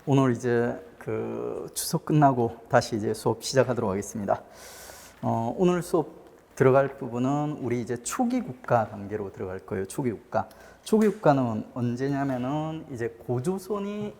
오늘 이제 그 추석 끝나고 다시 이제 수업 시작하도록 하겠습니다. 오늘 수업 들어갈 부분은 우리 이제 초기 국가 단계로 들어갈 거예요. 초기 국가. 초기 국가는 언제냐면은 이제 고조선이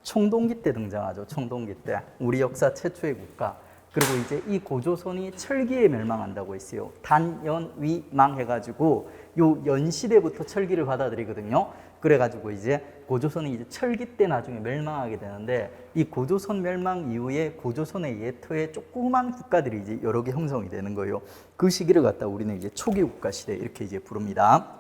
청동기 때 등장하죠. 청동기 때. 우리 역사 최초의 국가. 그리고 이제 이 고조선이 철기에 멸망한다고 했어요. 단연위망 해가지고 요 연시대부터 철기를 받아들이거든요. 그래가지고 이제 고조선이 이제 철기 때 나중에 멸망하게 되는데, 이 고조선 멸망 이후에 고조선의 예토에 조그만 국가들이 이제 여러 개 형성이 되는 거예요. 그 시기를 갖다 우리는 이제 초기 국가 시대 이렇게 이제 부릅니다.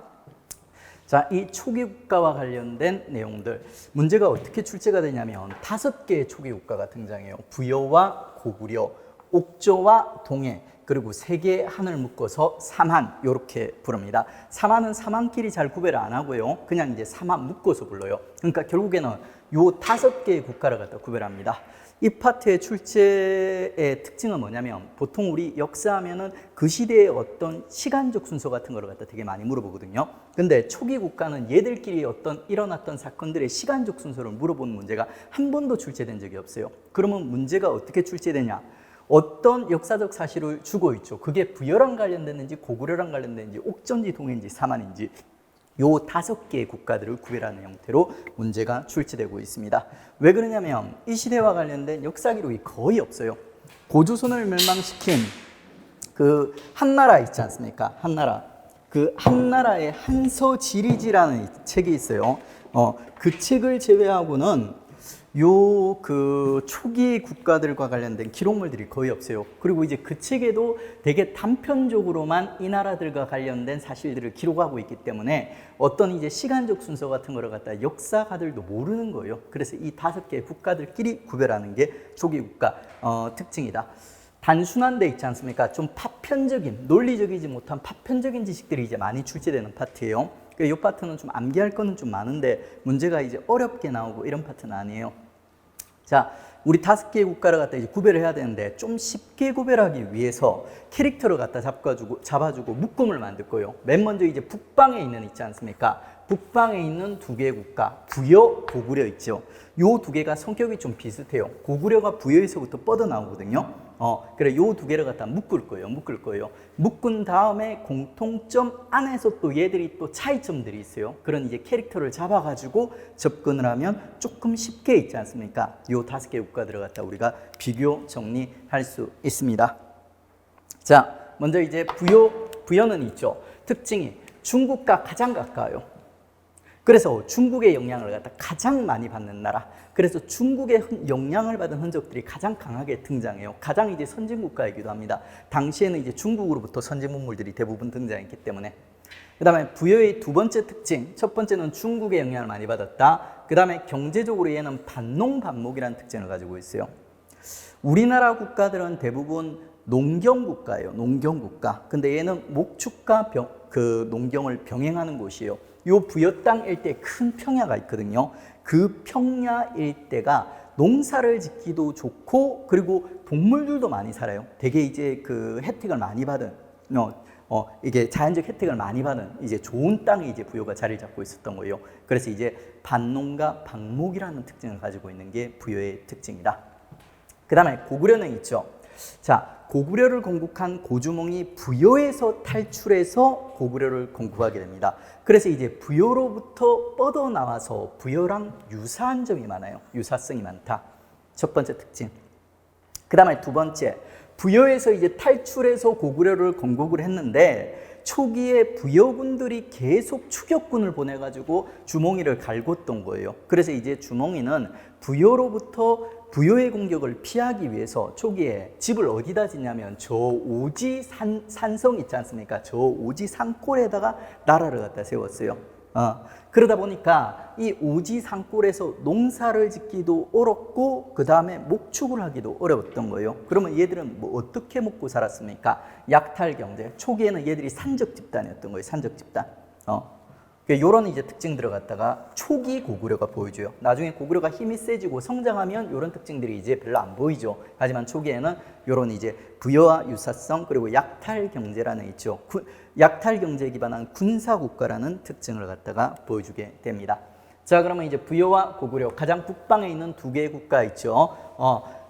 자, 이 초기 국가와 관련된 내용들, 문제가 어떻게 출제가 되냐면 5개의 초기 국가가 등장해요. 부여와 고구려, 옥저와 동해, 그리고 3개의 한을 묶어서 삼한, 이렇게 부릅니다. 삼한은 삼한끼리 잘 구별 안 하고요. 그냥 이제 삼한 묶어서 불러요. 그러니까 결국에는 요 5개의 국가를 갖다 구별합니다. 이 파트의 출제의 특징은 뭐냐면, 보통 우리 역사하면은 그 시대의 어떤 시간적 순서 같은 거를 갖다 되게 많이 물어보거든요. 근데 초기 국가는 얘들끼리 어떤 일어났던 사건들의 시간적 순서를 물어보는 문제가 한 번도 출제된 적이 없어요. 그러면 문제가 어떻게 출제되냐? 어떤 역사적 사실을 주고 있죠. 그게 부여랑 관련됐는지 고구려랑 관련됐는지 옥전지 동해인지 삼한인지 요 5개의 국가들을 구별하는 형태로 문제가 출제되고 있습니다. 왜 그러냐면 이 시대와 관련된 역사 기록이 거의 없어요. 고조선을 멸망시킨 그 한나라 있지 않습니까? 한나라. 그 한나라의 한서지리지라는 책이 있어요. 그 책을 제외하고는 요 그 초기 국가들과 관련된 기록물들이 거의 없어요. 그리고 이제 그 책에도 되게 단편적으로만 이 나라들과 관련된 사실들을 기록하고 있기 때문에 어떤 이제 시간적 순서 같은 거를 갖다 역사가들도 모르는 거예요. 그래서 이 5개의 국가들끼리 구별하는 게 초기 국가 특징이다. 단순한 데 있지 않습니까? 좀 파편적인, 논리적이지 못한 파편적인 지식들이 이제 많이 출제되는 파트예요. 이 파트는 좀 암기할 거는 좀 많은데 문제가 이제 어렵게 나오고 이런 파트는 아니에요. 자, 우리 5개의 국가를 갖다 이제 구별을 해야 되는데, 좀 쉽게 구별하기 위해서 캐릭터를 갖다 잡아주고 묶음을 만들 거예요. 맨 먼저 이제 북방에 있지 않습니까? 북방에 있는 2개의 국가, 부여, 고구려 있죠. 요 2개가 성격이 좀 비슷해요. 고구려가 부여에서부터 뻗어나오거든요. 그래, 요 2개를 갖다 묶을 거예요. 묶은 다음에 공통점 안에서 또 얘들이 또 차이점들이 있어요. 그런 이제 캐릭터를 잡아가지고 접근을 하면 조금 쉽게 있지 않습니까? 요 5개의 국가들을 갖다 우리가 비교 정리할 수 있습니다. 자, 먼저 이제 부여는 있죠. 특징이 중국과 가장 가까워요. 그래서 중국의 영향을 갖다 가장 많이 받는 나라. 그래서 중국의 영향을 받은 흔적들이 가장 강하게 등장해요. 가장 이제 선진국가이기도 합니다. 당시에는 이제 중국으로부터 선진문물들이 대부분 등장했기 때문에. 그 다음에 부여의 2번째 특징, 첫 번째는 중국의 영향을 많이 받았다. 그 다음에 경제적으로 얘는 반농반목이라는 특징을 가지고 있어요. 우리나라 국가들은 대부분 농경국가예요. 농경국가. 근데 얘는 목축과 농경을 병행하는 곳이에요. 요 부여 땅 일대에 큰 평야가 있거든요. 그 평야 일대가 농사를 짓기도 좋고, 그리고 동물들도 많이 살아요. 되게 이제 그 혜택을 많이 받은, 이게 자연적 혜택을 많이 받은 이제 좋은 땅에 이제 부여가 자리를 잡고 있었던 거예요. 그래서 이제 반농과 방목이라는 특징을 가지고 있는 게 부여의 특징이다. 그 다음에 고구려는 있죠. 자, 고구려를 건국한 고주몽이 부여에서 탈출해서 고구려를 건국하게 됩니다. 그래서 이제 부여로부터 뻗어나와서 부여랑 유사한 점이 많아요. 유사성이 많다. 첫 번째 특징. 그 다음에 2번째, 부여에서 이제 탈출해서 고구려를 건국을 했는데 초기에 부여군들이 계속 추격군을 보내가지고 주몽이를 갈궜던 거예요. 그래서 이제 주몽이는 부여의 공격을 피하기 위해서 초기에 집을 어디다 짓냐면 저 오지 산성 있지 않습니까? 저 오지 산골에다가 나라를 갖다 세웠어요. 그러다 보니까 이 오지 산골에서 농사를 짓기도 어렵고 그 다음에 목축을 하기도 어려웠던 거예요. 그러면 얘들은 뭐 어떻게 먹고 살았습니까? 약탈 경제. 초기에는 얘들이 산적 집단이었던 거예요. 산적 집단. 요런 이제 특징들을 갖다가 초기 고구려가 보여줘요. 나중에 고구려가 힘이 세지고 성장하면 요런 특징들이 이제 별로 안 보이죠. 하지만 초기에는 요런 이제 부여와 유사성, 그리고 약탈 경제라는 있죠. 약탈 경제에 기반한 군사 국가라는 특징을 갖다가 보여주게 됩니다. 자, 그러면 이제 부여와 고구려 가장 북방에 있는 두 개의 국가 있죠.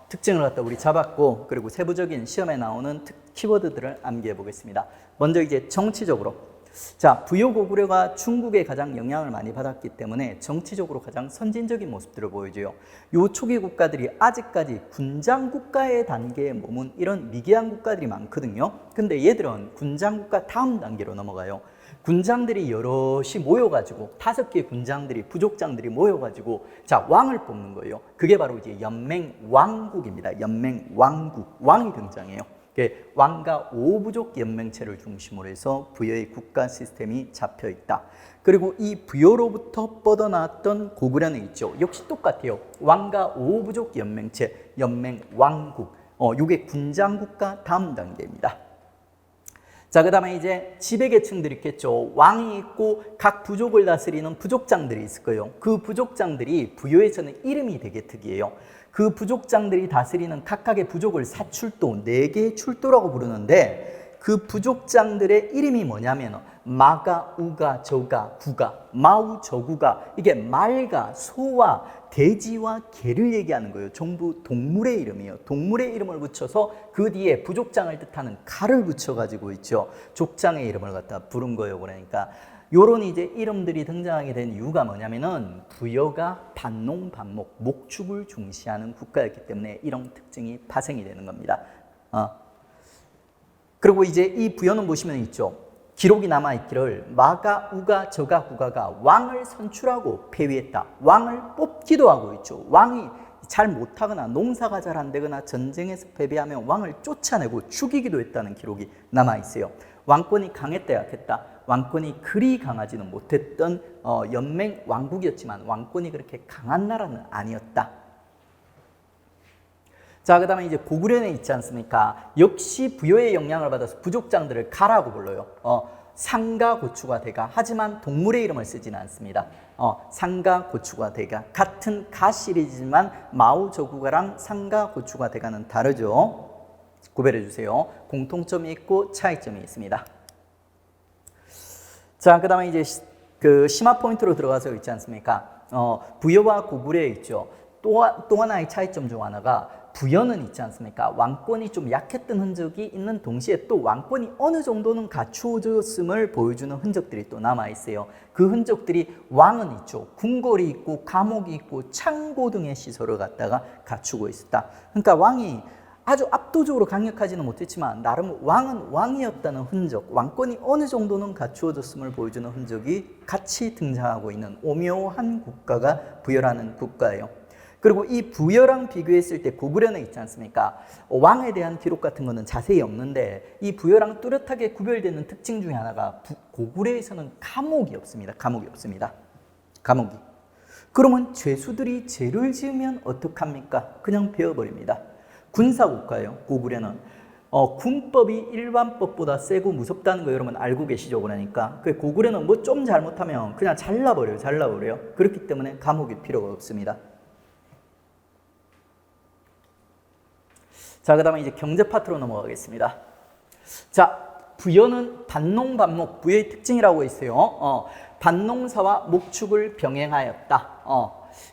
특징을 갖다 우리 잡았고, 그리고 세부적인 시험에 나오는 키워드들을 암기해 보겠습니다. 먼저 이제 정치적으로. 자, 부여 고구려가 중국에 가장 영향을 많이 받았기 때문에 정치적으로 가장 선진적인 모습들을 보여줘요. 요 초기 국가들이 아직까지 군장 국가의 단계에 머문 이런 미개한 국가들이 많거든요. 근데 얘들은 군장 국가 다음 단계로 넘어가요. 군장들이 여럿이 모여가지고 5개의 군장들이 부족장들이 모여가지고 자 왕을 뽑는 거예요. 그게 바로 이제 연맹왕국입니다. 연맹왕국, 왕이 등장해요. 왕과 5부족 연맹체를 중심으로 해서 부여의 국가 시스템이 잡혀 있다. 그리고 이 부여로부터 뻗어나왔던 고구려는 있죠. 역시 똑같아요. 왕과 5부족 연맹체, 연맹왕국. 이게 군장국가 다음 단계입니다. 자, 그 다음에 이제 지배계층들이 있겠죠. 왕이 있고 각 부족을 다스리는 부족장들이 있을 거예요. 그 부족장들이 부여에서는 이름이 되게 특이해요. 그 부족장들이 다스리는 각각의 부족을 사출도, 4개의 출도라고 부르는데 그 부족장들의 이름이 뭐냐면 마가, 우가, 저가, 구가, 마우, 저구가 이게 말과 소와 돼지와 개를 얘기하는 거예요. 전부 동물의 이름이에요. 동물의 이름을 붙여서 그 뒤에 부족장을 뜻하는 가를 붙여가지고 있죠. 족장의 이름을 갖다 부른 거예요. 그러니까 요런 이제 이름들이 등장하게 된 이유가 뭐냐면은 부여가 반농반목, 목축을 중시하는 국가였기 때문에 이런 특징이 발생이 되는 겁니다. 그리고 이제 이 부여는 보시면 있죠. 기록이 남아있기를 마가, 우가, 저가, 구가가 왕을 선출하고 폐위했다. 왕을 뽑기도 하고 있죠. 왕이 잘 못하거나 농사가 잘 안 되거나 전쟁에서 패배하면 왕을 쫓아내고 죽이기도 했다는 기록이 남아있어요. 왕권이 강했다 약했다. 왕권이 그리 강하지는 못했던 연맹 왕국이었지만 왕권이 그렇게 강한 나라는 아니었다. 자, 그 다음에 이제 고구려에 있지 않습니까? 역시 부여의 영향을 받아서 부족장들을 가라고 불러요. 상가, 고추가, 대가. 하지만 동물의 이름을 쓰지는 않습니다. 상가, 고추가, 대가. 같은 가 시리즈지만 마우, 저구가랑 상가, 고추가, 대가는 다르죠. 구별해 주세요. 공통점이 있고 차이점이 있습니다. 자, 그 다음에 이제 그 심화 포인트로 들어가서 있지 않습니까? 부여와 고구려에 있죠. 또 하나의 차이점 중 하나가 부여는 있지 않습니까? 왕권이 좀 약했던 흔적이 있는 동시에 또 왕권이 어느 정도는 갖추어졌음을 보여주는 흔적들이 또 남아있어요. 그 흔적들이 왕은 있죠. 궁궐이 있고 감옥이 있고 창고 등의 시설을 갖다가 갖추고 있었다. 그러니까 왕이 아주 압도적으로 강력하지는 못했지만 나름 왕은 왕이었다는 흔적, 왕권이 어느 정도는 갖추어졌음을 보여주는 흔적이 같이 등장하고 있는 오묘한 국가가 부여라는 국가예요. 그리고 이 부여랑 비교했을 때 고구려는 있지 않습니까? 왕에 대한 기록 같은 거는 자세히 없는데 이 부여랑 뚜렷하게 구별되는 특징 중에 하나가 고구려에서는 감옥이 없습니다. 감옥이 없습니다. 감옥이. 그러면 죄수들이 죄를 지으면 어떡합니까? 그냥 베어버립니다. 군사국가예요. 고구려는. 군법이 일반법보다 세고 무섭다는 거 여러분 알고 계시죠? 그러니까 고구려는 뭐 좀 잘못하면 그냥 잘라버려요. 그렇기 때문에 감옥이 필요가 없습니다. 자, 그 다음에 이제 경제 파트로 넘어가겠습니다. 자, 부여는 반농반목, 부여의 특징이라고 있어요. 반농사와 목축을 병행하였다.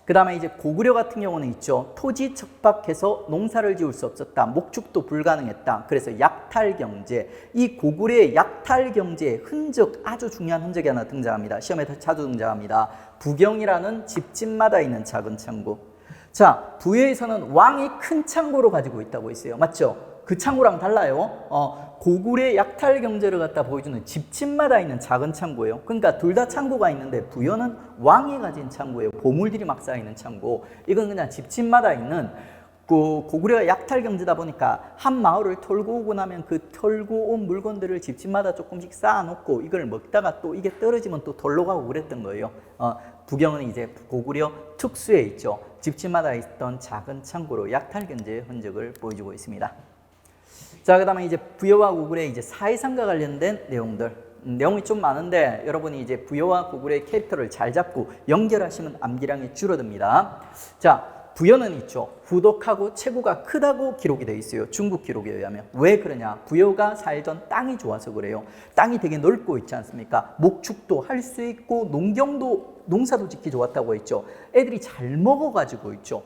그 다음에 이제 고구려 같은 경우는 있죠. 토지 척박해서 농사를 지을 수 없었다. 목축도 불가능했다. 그래서 약탈경제. 이 고구려의 약탈경제의 흔적, 아주 중요한 흔적이 하나 등장합니다. 시험에 자주 등장합니다. 부경이라는 집집마다 있는 작은 창고. 자, 부여에서는 왕이 큰 창고로 가지고 있다고 있어요. 맞죠? 그 창고랑 달라요. 고구려의 약탈 경제를 갖다 보여주는 집집마다 있는 작은 창고예요. 그러니까 둘 다 창고가 있는데 부여는 왕이 가진 창고예요. 보물들이 막 쌓이는 창고. 이건 그냥 집집마다 있는 그 고구려가 약탈 경제다 보니까 한 마을을 털고 오고 나면 그 털고 온 물건들을 집집마다 조금씩 쌓아놓고 이걸 먹다가 또 이게 떨어지면 또 덜러 가고 그랬던 거예요. 부경은 이제 고구려 특수에 있죠. 집집마다 있던 작은 창고로 약탈 경제의 흔적을 보여주고 있습니다. 자, 그 다음에 이제 부여와 고구려의 이제 사회상과 관련된 내용들. 내용이 좀 많은데 여러분이 이제 부여와 고구려의 캐릭터를 잘 잡고 연결하시면 암기량이 줄어듭니다. 자, 부여는 있죠. 후덕하고 체구가 크다고 기록이 되어 있어요. 중국 기록에 의하면. 왜 그러냐? 부여가 살던 땅이 좋아서 그래요. 땅이 되게 넓고 있지 않습니까? 목축도 할 수 있고 농경도 농사도 짓기 좋았다고 했죠. 애들이 잘 먹어가지고 있죠.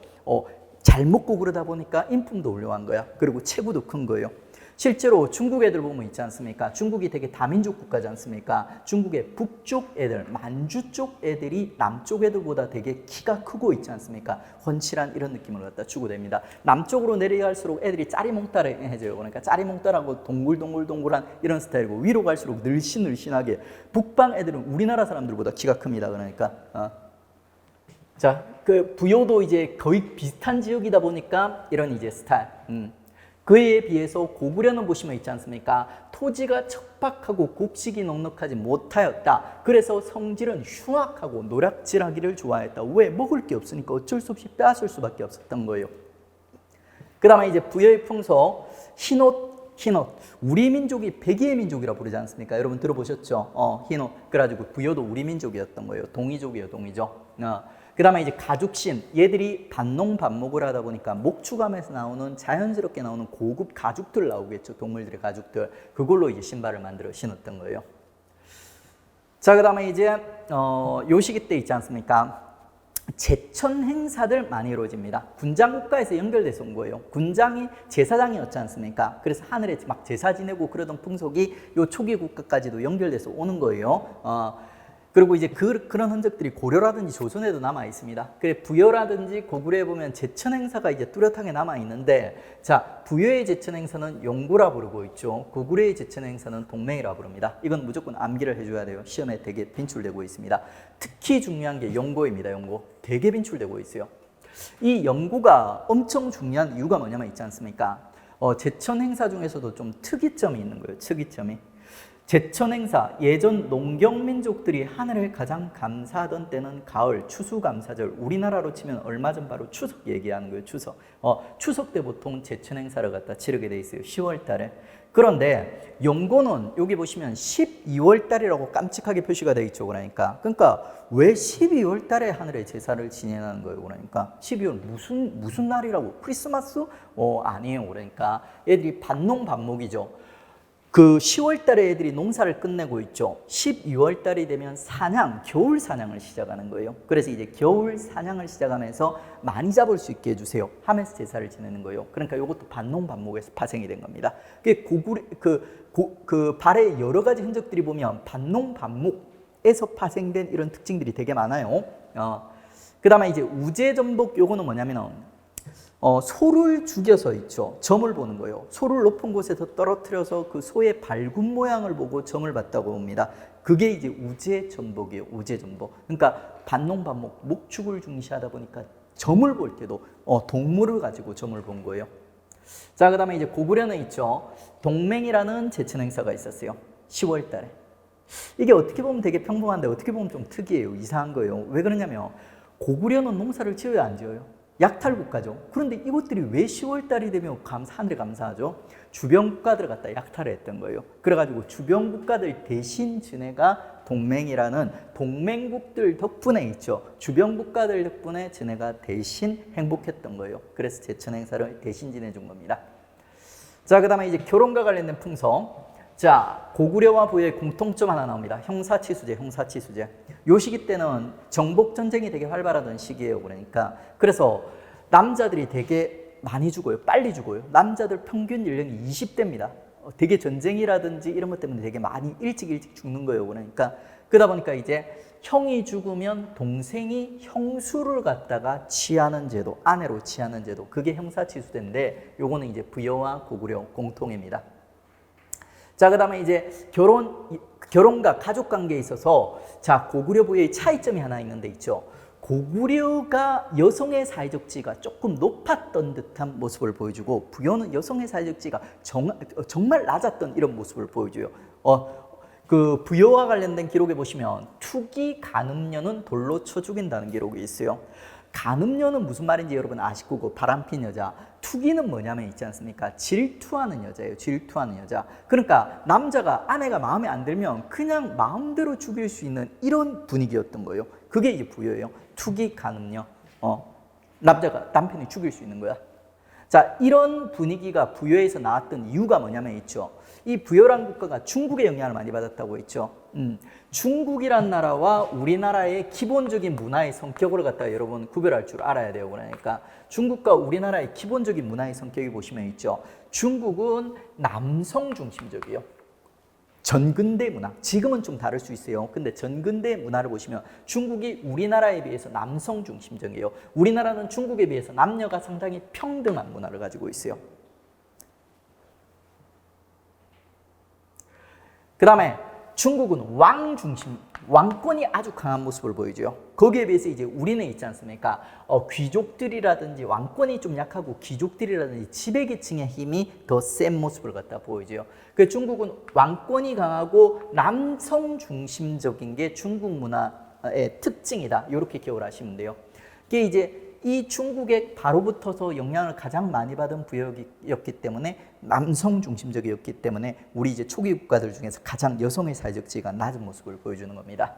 잘 먹고 그러다 보니까 인품도 훌륭한 거야. 그리고 체구도 큰 거예요. 실제로 중국 애들 보면 있지 않습니까? 중국이 되게 다민족 국가지 않습니까? 중국의 북쪽 애들, 만주 쪽 애들이 남쪽 애들보다 되게 키가 크고 있지 않습니까? 훤칠한 이런 느낌을 갖다 주고 됩니다. 남쪽으로 내려갈수록 애들이 짜리몽따해져요. 그러니까 짜리몽따라고 동글동글동글한 이런 스타일이고, 위로 갈수록 늘씬늘씬하게. 북방 애들은 우리나라 사람들보다 키가 큽니다. 그러니까 자, 그 부여도 이제 거의 비슷한 지역이다 보니까 이런 이제 스타일. 그에 비해서 고구려는 보시면 있지 않습니까? 토지가 척박하고 곡식이 넉넉하지 못하였다. 그래서 성질은 흉악하고 노략질하기를 좋아했다. 왜? 먹을 게 없으니까 어쩔 수 없이 빼앗을 수밖에 없었던 거예요. 그 다음에 이제 부여의 풍속, 흰옷. 우리 민족이 백의의 민족이라 부르지 않습니까? 여러분 들어보셨죠? 흰옷. 그래가지고 부여도 우리 민족이었던 거예요. 동이족이에요, 동이족. 그 다음에 이제 가죽신, 얘들이 반농반목을 하다 보니까 목축암에서 나오는 자연스럽게 나오는 고급 가죽들 나오겠죠. 동물들의 가죽들. 그걸로 이제 신발을 만들어 신었던 거예요. 자, 그 다음에 이제 요 시기 때 있지 않습니까? 제천 행사들 많이 이루어집니다. 군장 국가에서 연결돼서 온 거예요. 군장이 제사장이었지 않습니까? 그래서 하늘에 막 제사 지내고 그러던 풍속이 요 초기 국가까지도 연결돼서 오는 거예요. 그리고 이제 그런 흔적들이 고려라든지 조선에도 남아 있습니다. 그래 부여라든지 고구려에 보면 제천 행사가 이제 뚜렷하게 남아 있는데, 자, 부여의 제천 행사는 용고라 부르고 있죠. 고구려의 제천 행사는 동맹이라 부릅니다. 이건 무조건 암기를 해줘야 돼요. 시험에 되게 빈출되고 있습니다. 특히 중요한 게 용고입니다. 용고 되게 빈출되고 있어요. 이 용고가 엄청 중요한 이유가 뭐냐면 있지 않습니까? 제천 행사 중에서도 좀 특이점이 있는 거예요. 특이점이. 제천 행사, 예전 농경민족들이 하늘을 가장 감사하던 때는 가을, 추수감사절. 우리나라로 치면 얼마 전 바로 추석 얘기하는 거예요. 추석. 추석 때 보통 제천 행사를 갖다 치르게 돼 있어요. 10월 달에. 그런데 용고는 여기 보시면 12월 달이라고 깜찍하게 표시가 돼 있죠. 그러니까 왜 12월 달에 하늘에 제사를 지내는 거예요. 그러니까 12월 무슨 날이라고? 크리스마스? 아니에요. 그러니까 얘들이 반농반목이죠. 그 10월 달에 애들이 농사를 끝내고 있죠. 12월 달이 되면 사냥, 겨울 사냥을 시작하는 거예요. 그래서 이제 겨울 사냥을 시작하면서 많이 잡을 수 있게 해주세요 하면서 제사를 지내는 거예요. 그러니까 이것도 반농반목에서 파생이 된 겁니다. 그 발의 여러 가지 흔적들이 보면 반농반목에서 파생된 이런 특징들이 되게 많아요. 그 다음에 이제 우제전복, 요거는 뭐냐면 소를 죽여서 있죠. 점을 보는 거예요. 소를 높은 곳에서 떨어뜨려서 그 소의 발굽 모양을 보고 점을 봤다고 봅니다. 그게 이제 우제전복이에요. 우제전복. 그러니까 반농반목, 목축을 중시하다 보니까 점을 볼 때도 동물을 가지고 점을 본 거예요. 자, 그 다음에 이제 고구려는 있죠. 동맹이라는 제천 행사가 있었어요. 10월 달에. 이게 어떻게 보면 되게 평범한데 어떻게 보면 좀 특이해요. 이상한 거예요. 왜 그러냐면 고구려는 농사를 지어요, 안 지어요? 약탈 국가죠. 그런데 이것들이 왜 10월 달이 되면 하늘에 감사하죠? 주변 국가들을 갖다 약탈을 했던 거예요. 그래가지고 주변 국가들 대신 지네가 동맹이라는 동맹국들 덕분에 있죠. 주변 국가들 덕분에 지네가 대신 행복했던 거예요. 그래서 제천 행사를 대신 지내준 겁니다. 자, 그 다음에 이제 결혼과 관련된 풍속. 자, 고구려와 부여의 공통점 하나 나옵니다. 형사치수제. 요 시기 때는 정복전쟁이 되게 활발하던 시기예요. 그래서 남자들이 되게 많이 죽어요. 빨리 죽어요. 남자들 평균 연령이 20대입니다. 되게 전쟁이라든지 이런 것 때문에 되게 많이 일찍 죽는 거예요. 그러다 보니까 이제 형이 죽으면 동생이 형수를 갖다가 취하는 제도, 아내로 취하는 제도. 그게 형사치수제인데 요거는 이제 부여와 고구려 공통입니다. 자, 그 다음에 이제 결혼과 가족 관계에 있어서, 자, 고구려 부여의 차이점이 하나 있는데 있죠. 고구려가 여성의 사회적 지위가 조금 높았던 듯한 모습을 보여주고, 부여는 여성의 사회적 지위가 정말 낮았던 이런 모습을 보여줘요. 그 부여와 관련된 기록에 보시면 투기 간음녀는 돌로 쳐 죽인다는 기록이 있어요. 간음녀는 무슨 말인지 여러분 아실 거고, 바람핀 여자. 투기는 뭐냐면 있지 않습니까? 질투하는 여자예요. 질투하는 여자. 그러니까 남자가, 아내가 마음에 안 들면 그냥 마음대로 죽일 수 있는 이런 분위기였던 거예요. 그게 이제 부여예요. 투기 간음녀. 남자가 남편이 죽일 수 있는 거야. 자, 이런 분위기가 부여에서 나왔던 이유가 뭐냐면 있죠. 이 부여란 국가가 중국의 영향을 많이 받았다고 했죠. 중국이란 나라와 우리나라의 기본적인 문화의 성격을 갖다가 여러분 구별할 줄 알아야 돼요. 그러니까 중국과 우리나라의 기본적인 문화의 성격이 보시면 있죠. 중국은 남성 중심적이에요. 전근대 문화, 지금은 좀 다를 수 있어요. 근데 전근대 문화를 보시면 중국이 우리나라에 비해서 남성 중심적이에요. 우리나라는 중국에 비해서 남녀가 상당히 평등한 문화를 가지고 있어요. 그 다음에 중국은 왕 중심, 왕권이 아주 강한 모습을 보이죠. 거기에 비해서 이제 우리는 있지 않습니까? 귀족들이라든지 왕권이 좀 약하고 귀족들이라든지 지배계층의 힘이 더 센 모습을 갖다 보이죠. 그 중국은 왕권이 강하고 남성 중심적인 게 중국 문화의 특징이다. 이렇게 기억을 하시면 돼요. 이게 이제 이 중국에 바로 붙어서 영향을 가장 많이 받은 부역이었기 때문에 남성 중심적이었기 때문에 우리 이제 초기 국가들 중에서 가장 여성의 사회적 지위가 낮은 모습을 보여주는 겁니다.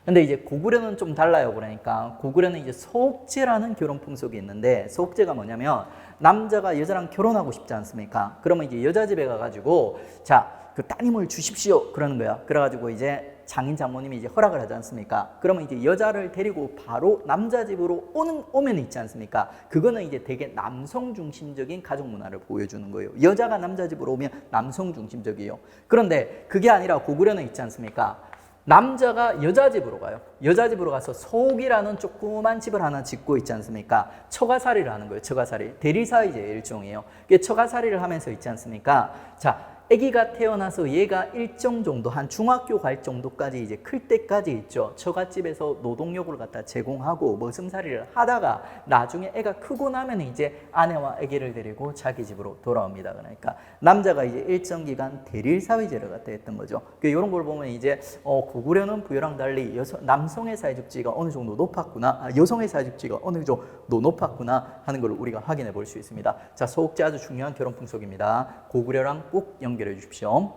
근데 이제 고구려는 좀 달라요. 그러니까 고구려는 이제 소옥제라는 결혼 풍속이 있는데 소옥제가 뭐냐면 남자가 여자랑 결혼하고 싶지 않습니까? 그러면 이제 여자 집에 가가지고 자, 그 따님을 주십시오 그러는 거야. 그래가지고 이제 장인 장모님이 이제 허락을 하지 않습니까? 그러면 이제 여자를 데리고 바로 남자 집으로 오면 있지 않습니까? 그거는 이제 되게 남성 중심적인 가족 문화를 보여주는 거예요. 여자가 남자 집으로 오면 남성 중심적이에요. 그런데 그게 아니라 고구려는 있지 않습니까? 남자가 여자 집으로 가요. 여자 집으로 가서 소옥이라는 조그만 집을 하나 짓고 있지 않습니까? 처가살이를 하는 거예요. 처가살이. 대리사이제 일종이에요. 처가살이를 하면서 있지 않습니까? 자, 아기가 태어나서 얘가 일정 정도 한 중학교 갈 정도까지 이제 클 때까지 있죠. 처갓집에서 노동력을 갖다 제공하고 머슴살이를 하다가 나중에 애가 크고 나면 이제 아내와 아기를 데리고 자기 집으로 돌아옵니다. 그러니까 남자가 이제 일정 기간 대릴 사회제를 갖다 했던 거죠. 이런 걸 보면 이제 고구려는 부여랑 달리 남성의 사회적 지위가 어느 정도 높았구나, 여성의 사회적 지위가 어느 정도 높았구나 하는 걸 우리가 확인해 볼 수 있습니다. 자, 소옥제 아주 중요한 결혼 풍속입니다. 고구려랑 꼭 연결해 주십시오.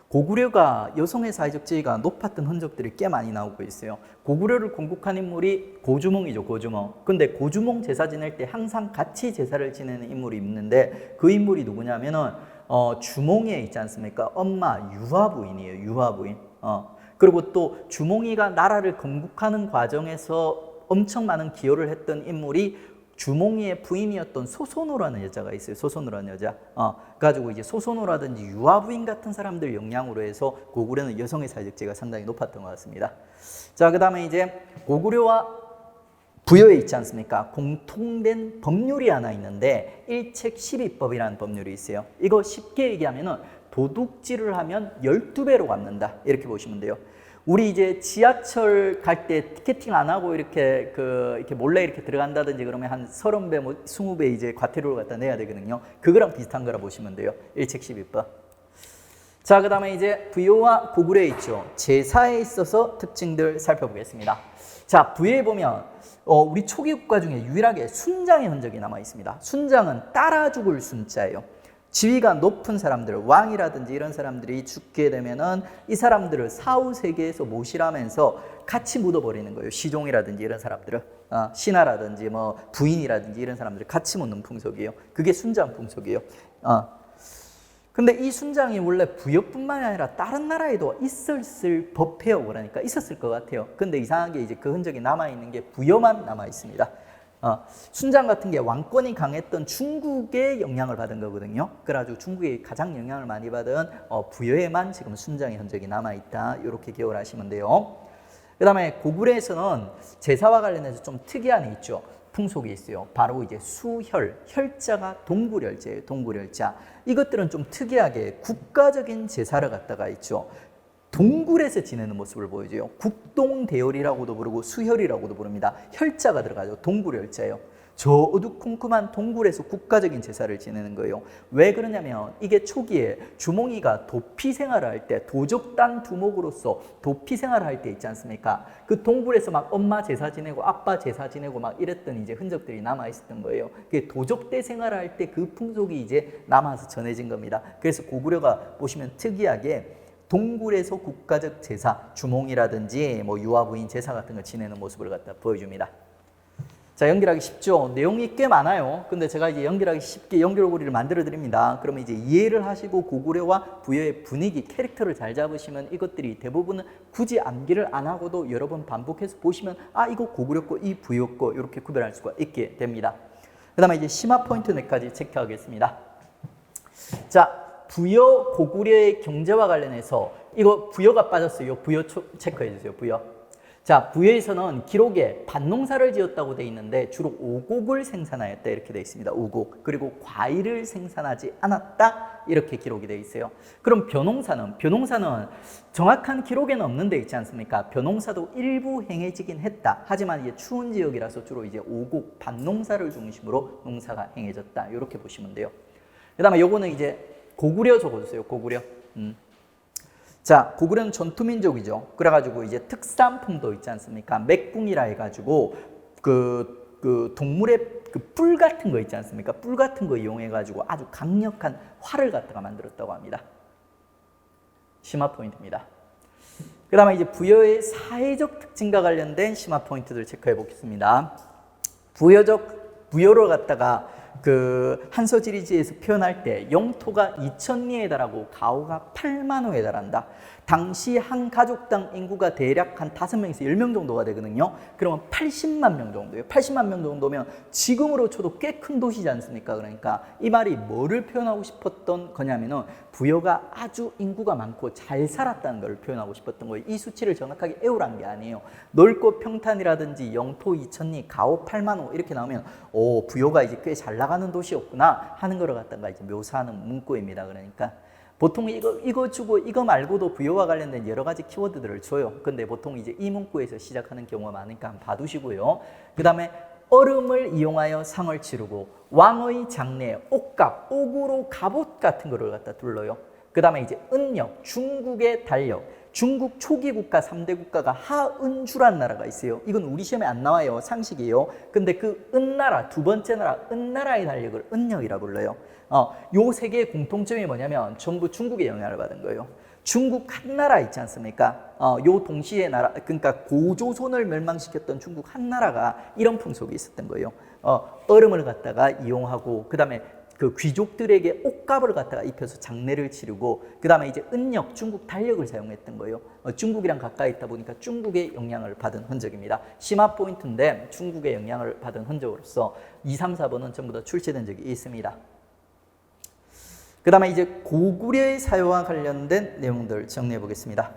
고구려가 여성의 사회적 지위가 높았던 흔적들이 꽤 많이 나오고 있어요. 고구려를 건국한 인물이 고주몽이죠, 고주몽. 근데 고주몽 제사 지낼 때 항상 같이 제사를 지내는 인물이 있는데 그 인물이 누구냐면은 주몽이에 있지 않습니까? 엄마 유화부인이에요, 유화부인. 그리고 또 주몽이가 나라를 건국하는 과정에서 엄청 많은 기여를 했던 인물이 주몽이의 부인이었던 소손호라는 여자가 있어요. 소손호라는 여자. 가지고 이제 소손호라든지 유화부인 같은 사람들 영향으로 해서 고구려는 여성의 사회적 지위가 상당히 높았던 것 같습니다. 자, 그 다음에 이제 고구려와 부여에 있지 않습니까? 공통된 법률이 하나 있는데 일책 12법이라는 법률이 있어요. 이거 쉽게 얘기하면은 도둑질을 하면 12배로 갚는다. 이렇게 보시면 돼요. 우리 이제 지하철 갈 때 티켓팅 안 하고 이렇게 이렇게 몰래 이렇게 들어간다든지 그러면 한 30배, 뭐 20배 이제 과태료를 갖다 내야 되거든요. 그거랑 비슷한 거라 보시면 돼요. 일책 12법. 자, 그 다음에 이제 부여와 고구려에 있죠. 제사에 있어서 특징들 살펴보겠습니다. 자, 부여에 보면 우리 초기 국가 중에 유일하게 순장의 흔적이 남아 있습니다. 순장은 따라 죽을 순자예요. 지위가 높은 사람들, 왕이라든지 이런 사람들이 죽게 되면은 이 사람들을 사후세계에서 모시라면서 같이 묻어버리는 거예요. 시종이라든지 이런 사람들을. 신하라든지 뭐 부인이라든지 이런 사람들을 같이 묻는 풍속이에요. 그게 순장 풍속이에요. 근데 이 순장이 원래 부여뿐만 아니라 다른 나라에도 있었을 법해요. 그러니까 있었을 것 같아요. 근데 이상하게 이제 그 흔적이 남아있는 게 부여만 남아있습니다. 순장 같은 게 왕권이 강했던 중국의 영향을 받은 거거든요. 그래가지고 중국이 가장 영향을 많이 받은 부여에만 지금 순장의 흔적이 남아있다. 이렇게 기억을 하시면 돼요. 그 다음에 고구려에서는 제사와 관련해서 좀 특이한 게 있죠. 풍속이 있어요. 바로 이제 수혈, 혈자가 동굴혈자예요. 동굴혈자. 이것들은 좀 특이하게 국가적인 제사를 갖다가 있죠. 동굴에서 지내는 모습을 보여줘요. 국동대열이라고도 부르고 수혈이라고도 부릅니다. 혈자가 들어가죠. 동굴혈자예요. 저 어두컴컴한 동굴에서 국가적인 제사를 지내는 거예요. 왜 그러냐면 이게 초기에 주몽이가 도피 생활을 할 때, 도적단 두목으로서 도피 생활을 할 때 있지 않습니까? 그 동굴에서 막 엄마 제사 지내고 아빠 제사 지내고 막 이랬던 이제 흔적들이 남아 있었던 거예요. 그 도적대 생활을 할 때 그 풍속이 이제 남아서 전해진 겁니다. 그래서 고구려가 보시면 특이하게 동굴에서 국가적 제사, 주몽이라든지 뭐 유아부인 제사 같은 거 지내는 모습을 갖다 보여줍니다. 자, 연결하기 쉽죠? 내용이 꽤 많아요. 근데 제가 이제 연결하기 쉽게 연결고리를 만들어 드립니다. 그러면 이제 이해를 하시고 고구려와 부여의 분위기, 캐릭터를 잘 잡으시면 이것들이 대부분은 굳이 암기를 안 하고도 여러 번 반복해서 보시면 아, 이거 고구려 거, 이 부여 거 이렇게 구별할 수가 있게 됩니다. 그 다음에 이제 심화 포인트 4가지 체크하겠습니다. 자, 부여, 고구려의 경제와 관련해서 이거 부여가 빠졌어요. 부여 체크해 주세요. 부여. 자, 부여에서는 기록에 밭농사를 지었다고 돼 있는데 주로 오곡을 생산하였다 이렇게 돼 있습니다. 오곡. 그리고 과일을 생산하지 않았다 이렇게 기록이 돼 있어요. 그럼 벼농사는 정확한 기록에는 없는 데 있지 않습니까? 벼농사도 일부 행해지긴 했다. 하지만 이제 추운 지역이라서 주로 이제 오곡, 밭농사를 중심으로 농사가 행해졌다. 이렇게 보시면 돼요. 그다음에 요거는 이제 고구려 적어주세요. 고구려. 자, 고구려는 전투민족이죠. 그래가지고 이제 특산품도 있지 않습니까? 맥붕이라 해가지고 그 동물의 그 뿔 같은 거 있지 않습니까? 뿔 같은 거 이용해가지고 아주 강력한 활을 갖다가 만들었다고 합니다. 심화 포인트입니다. 그 다음에 이제 부여의 사회적 특징과 관련된 심화 포인트들 체크해 보겠습니다. 부여를 갖다가 그 한서지리지에서 표현할 때 영토가 2,000리에 달하고 가오가 8만 호에 달한다. 당시 한 가족당 인구가 대략 한 5명에서 10명 정도가 되거든요. 그러면 80만 명 정도예요. 80만 명 정도면 지금으로 쳐도 꽤 큰 도시지 않습니까? 그러니까 이 말이 뭐를 표현하고 싶었던 거냐면은 부여가 아주 인구가 많고 잘 살았다는 걸 표현하고 싶었던 거예요. 이 수치를 정확하게 애우란 게 아니에요. 넓고 평탄이라든지 영토 2,000리, 가오 8만 호 이렇게 나오면 오, 부여가 이제 꽤 잘 나가는 도시였구나 하는 거를 갖다가 이제 묘사하는 문구입니다. 그러니까 보통 이거 주고 이거 말고도 부여와 관련된 여러 가지 키워드들을 줘요. 근데 보통 이제 이 문구에서 시작하는 경우가 많으니까 한번 봐두시고요. 그 다음에 얼음을 이용하여 상을 치르고 왕의 장례, 옷값, 옥으로 갑옷 같은 거를 갖다 둘러요. 그 다음에 이제 은력, 중국의 달력, 중국 초기 국가 3대 국가가 하은주란 나라가 있어요. 이건 우리 시험에 안 나와요. 상식이에요. 근데 그 은나라, 두 번째 나라 은나라의 달력을 은력이라 불러요. 요 세 개의 공통점이 뭐냐면 전부 중국의 영향을 받은 거예요. 중국 한나라 있지 않습니까? 요 동시에 나라, 그러니까 고조선을 멸망시켰던 중국 한나라가 이런 풍속이 있었던 거예요. 얼음을 갖다가 이용하고 그다음에 그 귀족들에게 옷값을 갖다가 입혀서 장례를 치르고 그 다음에 이제 은력, 중국 달력을 사용했던 거예요. 중국이랑 가까이 있다 보니까 중국의 영향을 받은 흔적입니다. 심화 포인트인데 중국의 영향을 받은 흔적으로서 2, 3, 4번은 전부 다 출제된 적이 있습니다. 그 다음에 이제 고구려의 사유와 관련된 내용들 정리해 보겠습니다.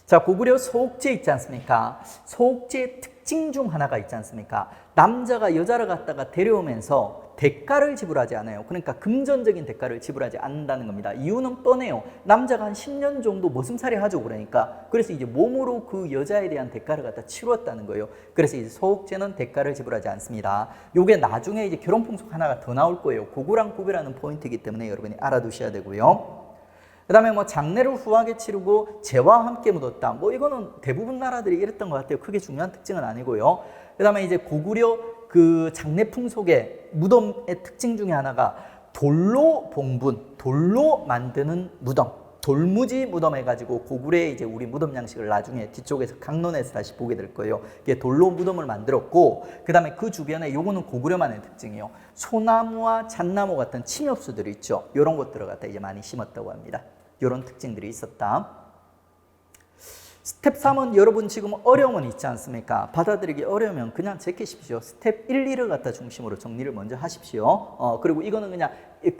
자, 고구려 소옥제 있지 않습니까? 소옥제의 특징 중 하나가 있지 않습니까? 남자가 여자를 갖다가 데려오면서 대가를 지불하지 않아요. 그러니까 금전적인 대가를 지불하지 않는다는 겁니다. 이유는 뻔해요. 남자가 한 10년 정도 머슴살이 하죠. 그러니까. 그래서 이제 몸으로 그 여자에 대한 대가를 갖다 치루었다는 거예요. 그래서 이제 소옥제는 대가를 지불하지 않습니다. 요게 나중에 이제 결혼 풍속 하나가 더 나올 거예요. 고구랑 구별하는 포인트이기 때문에 여러분이 알아두셔야 되고요. 그 다음에 뭐 장례를 후하게 치르고 재와 함께 묻었다. 뭐 이거는 대부분 나라들이 이랬던 것 같아요. 크게 중요한 특징은 아니고요. 그 다음에 이제 고구려 그 장례 풍속의 무덤의 특징 중에 하나가 돌로 봉분, 돌로 만드는 무덤, 돌무지 무덤 해가지고 고구려의 이제 우리 무덤 양식을 나중에 뒤쪽에서 강론에서 다시 보게 될 거예요. 이게 돌로 무덤을 만들었고, 그 다음에 그 주변에 요거는 고구려만의 특징이에요. 소나무와 잣나무 같은 침엽수들이 있죠. 이런 것들을 갖다 이제 많이 심었다고 합니다. 이런 특징들이 있었다. 스텝 3은 여러분 지금 어려움은 있지 않습니까? 받아들이기 어려우면 그냥 제끼십시오. 스텝 1, 2를 갖다 중심으로 정리를 먼저 하십시오. 그리고 이거는 그냥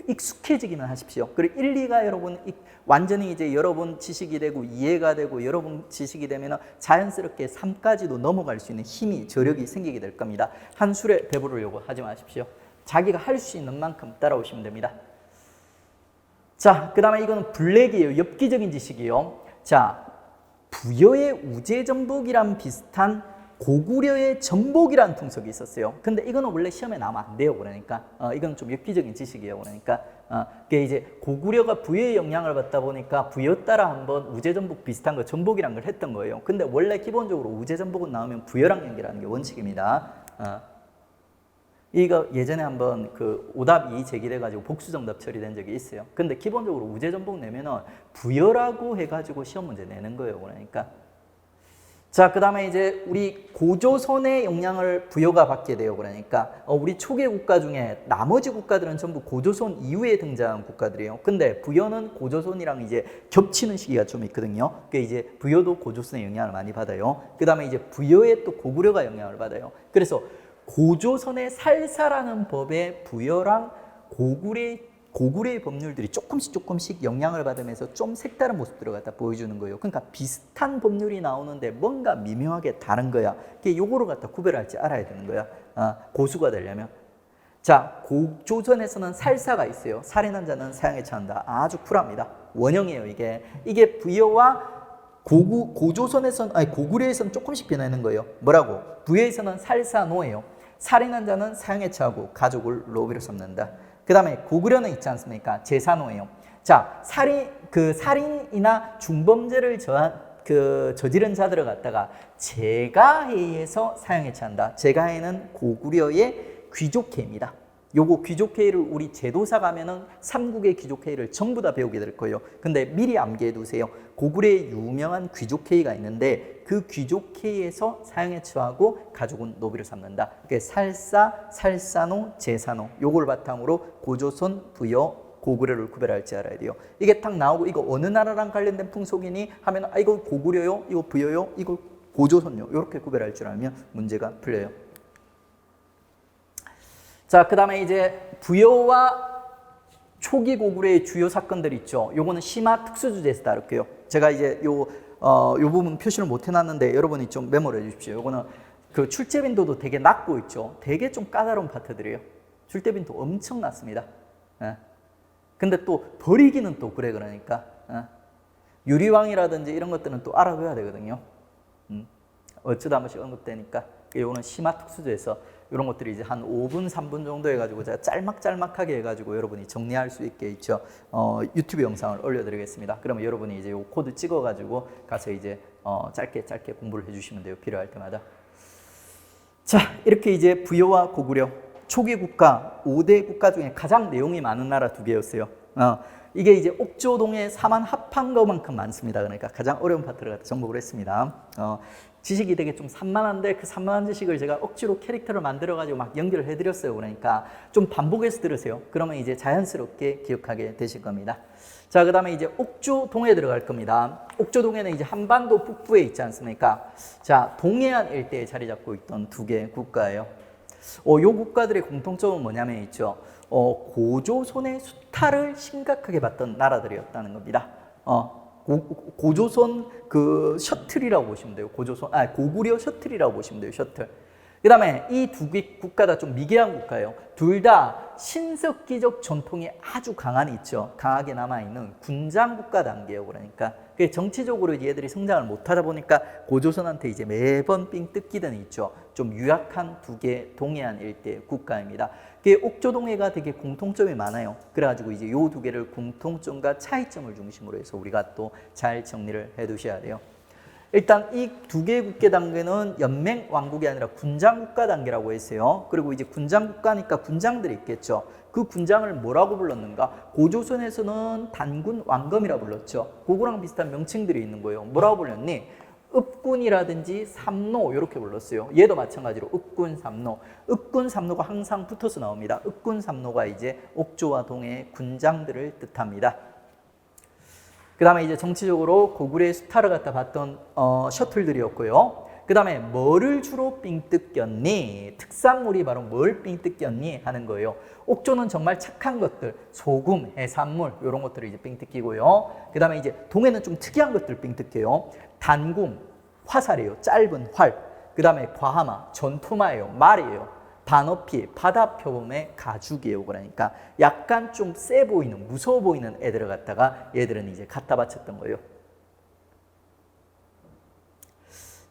익숙해지기만 하십시오. 그리고 1, 2가 여러분 완전히 이제 여러분 지식이 되고 이해가 되고 여러분 지식이 되면 자연스럽게 3까지도 넘어갈 수 있는 힘이 저력이 생기게 될 겁니다. 한 술에 배부르려고 하지 마십시오. 자기가 할 수 있는 만큼 따라오시면 됩니다. 자, 그 다음에 이거는 블랙이에요. 엽기적인 지식이에요. 자, 부여의 우제전복이랑 비슷한 고구려의 전복이라는 풍속이 있었어요. 근데 이거는 원래 시험에 나오면 안 돼요. 그러니까 이건 좀 엽기적인 지식이에요. 그러니까 그게 이제 고구려가 부여의 영향을 받다 보니까 부여 따라 한번 우제전복 비슷한 거 전복이란 걸 했던 거예요. 근데 원래 기본적으로 우제전복은 나오면 부여랑 연결하는 게 원칙입니다. 이거 예전에 한번 그 오답이 제기돼 가지고 복수 정답 처리된 적이 있어요. 근데 기본적으로 우제전복 내면은 부여라고 해가지고 시험 문제 내는 거예요. 그러니까 자, 그 다음에 이제 우리 고조선의 영향을 부여가 받게 돼요. 그러니까 우리 초기 국가 중에 나머지 국가들은 전부 고조선 이후에 등장한 국가들이에요. 근데 부여는 고조선이랑 이제 겹치는 시기가 좀 있거든요. 그러니까 이제 부여도 고조선의 영향을 많이 받아요. 그 다음에 이제 부여에 또 고구려가 영향을 받아요. 그래서 고조선의 살사라는 법에 부여랑 고구려의 법률들이 조금씩 영향을 받으면서 좀 색다른 모습들을 갖다 보여주는 거예요. 그러니까 비슷한 법률이 나오는데 뭔가 미묘하게 다른 거야. 요거를 갖다 구별할지 알아야 되는 거야. 고수가 되려면. 자, 고조선에서는 살사가 있어요. 살인한 자는 사형에 처한다. 아주 쿨합니다. 원형이에요, 이게. 이게 부여와 고조선에서는, 아니, 고구려에서는 조금씩 변하는 거예요. 뭐라고? 부여에서는 살사노예요. 살인한 자는 사형에 처하고 가족을 노비로 삼는다. 그 다음에 고구려는 있지 않습니까? 제사노예요. 자, 살인이나 중범죄를 저지른 자들을 갖다가 제가해에서 사형에 처한다. 제가해는 고구려의 귀족회입니다. 요거 귀족회의를 우리 제도사 가면은 삼국의 귀족회의를 전부 다 배우게 될 거예요. 근데 미리 암기해 두세요. 고구려의 유명한 귀족회의가 있는데 그 귀족회의에서 사형에 처하고 가족은 노비를 삼는다. 그게 살사, 살사노, 제사노 요걸 바탕으로 고조선, 부여, 고구려를 구별할지 알아야 돼요. 이게 딱 나오고 이거 어느 나라랑 관련된 풍속이니 하면 이거 고구려요, 이거 부여요, 이거 고조선요. 이렇게 구별할 줄 알면 문제가 풀려요. 자, 그 다음에 이제 부여와 초기 고구려의 주요 사건들 있죠. 요거는 심화 특수주제에서 다룰게요. 제가 이제 요 부분 표시를 못 해놨는데 여러분이 좀 메모를 해주십시오. 요거는 그 출제 빈도도 되게 낮고 있죠. 되게 좀 까다로운 파트들이에요. 출제 빈도 엄청 낮습니다. 예. 근데 또 버리기는 또 그래. 그러니까 유리왕이라든지 이런 것들은 또 알아둬야 되거든요. 어쩌다 한 번씩 언급되니까. 요거는 심화 특수주에서 이런 것들이 이제 한 5분, 3분 정도 해가지고 제가 짤막짤막하게 해가지고 여러분이 정리할 수 있게 있죠. 유튜브 영상을 올려드리겠습니다. 그러면 여러분이 이제 요 코드 찍어가지고 가서 이제 짧게 공부를 해주시면 돼요. 필요할 때마다. 자, 이렇게 이제 부여와 고구려 초기 국가 5대 국가 중에 가장 내용이 많은 나라 2개였어요. 이게 이제 옥조동에 4만 합한 것만큼 많습니다. 그러니까 가장 어려운 파트를 갖다 정복을 했습니다. 지식이 되게 좀 산만한데 그 산만한 지식을 제가 억지로 캐릭터를 만들어가지고 막 연결을 해드렸어요. 그러니까 좀 반복해서 들으세요. 그러면 이제 자연스럽게 기억하게 되실 겁니다. 자, 그 다음에 이제 옥조동에 들어갈 겁니다. 옥조동에는 이제 한반도 북부에 있지 않습니까? 자, 동해안 일대에 자리 잡고 있던 2개의 국가예요. 요 국가들의 공통점은 뭐냐면 있죠. 고조선의 수탈을 심각하게 받던 나라들이었다는 겁니다. 고조선 그 셔틀이라고 보시면 돼요. 고구려 셔틀이라고 보시면 돼요. 셔틀. 그 다음에 이 2개 국가 다 좀 미개한 국가예요. 둘 다 신석기적 전통이 아주 강한 있죠. 강하게 남아있는 군장 국가 단계예요. 그러니까 정치적으로 얘들이 성장을 못하다 보니까 고조선한테 이제 매번 삥 뜯기던 있죠. 좀 유약한 2개 동해안 일대 국가입니다. 옥조동해가 되게 공통점이 많아요. 그래가지고 이제 요 2개를 공통점과 차이점을 중심으로 해서 우리가 또 잘 정리를 해 두셔야 돼요. 일단 이 2개의 국계 단계는 연맹 왕국이 아니라 군장 국가 단계라고 했어요. 그리고 이제 군장 국가니까 군장들이 있겠죠. 그 군장을 뭐라고 불렀는가? 고조선에서는 단군 왕검이라 불렀죠. 그거랑 비슷한 명칭들이 있는 거예요. 뭐라고 불렀니? 읍군이라든지 삼노 이렇게 불렀어요. 얘도 마찬가지로 읍군, 삼노. 읍군, 삼노가 항상 붙어서 나옵니다. 읍군, 삼노가 이제 옥조와 동해의 군장들을 뜻합니다. 그 다음에 이제 정치적으로 고구려의 수탈을 갖다 봤던 셔틀들이었고요. 그 다음에 뭐를 주로 삥 뜯겼니? 특산물이 바로 뭘 삥 뜯겼니? 하는 거예요. 옥조는 정말 착한 것들, 소금, 해산물 이런 것들을 이제 삥 뜯기고요. 그 다음에 이제 동해는 좀 특이한 것들 삥 뜯겨요. 단궁, 화살이에요. 짧은 활. 그 다음에 과하마, 전투마예요. 말이에요. 반어피, 바다표범의 가죽이에요. 그러니까 약간 좀 세 보이는, 무서워 보이는 애들을 갖다가 얘들은 이제 갖다 바쳤던 거예요.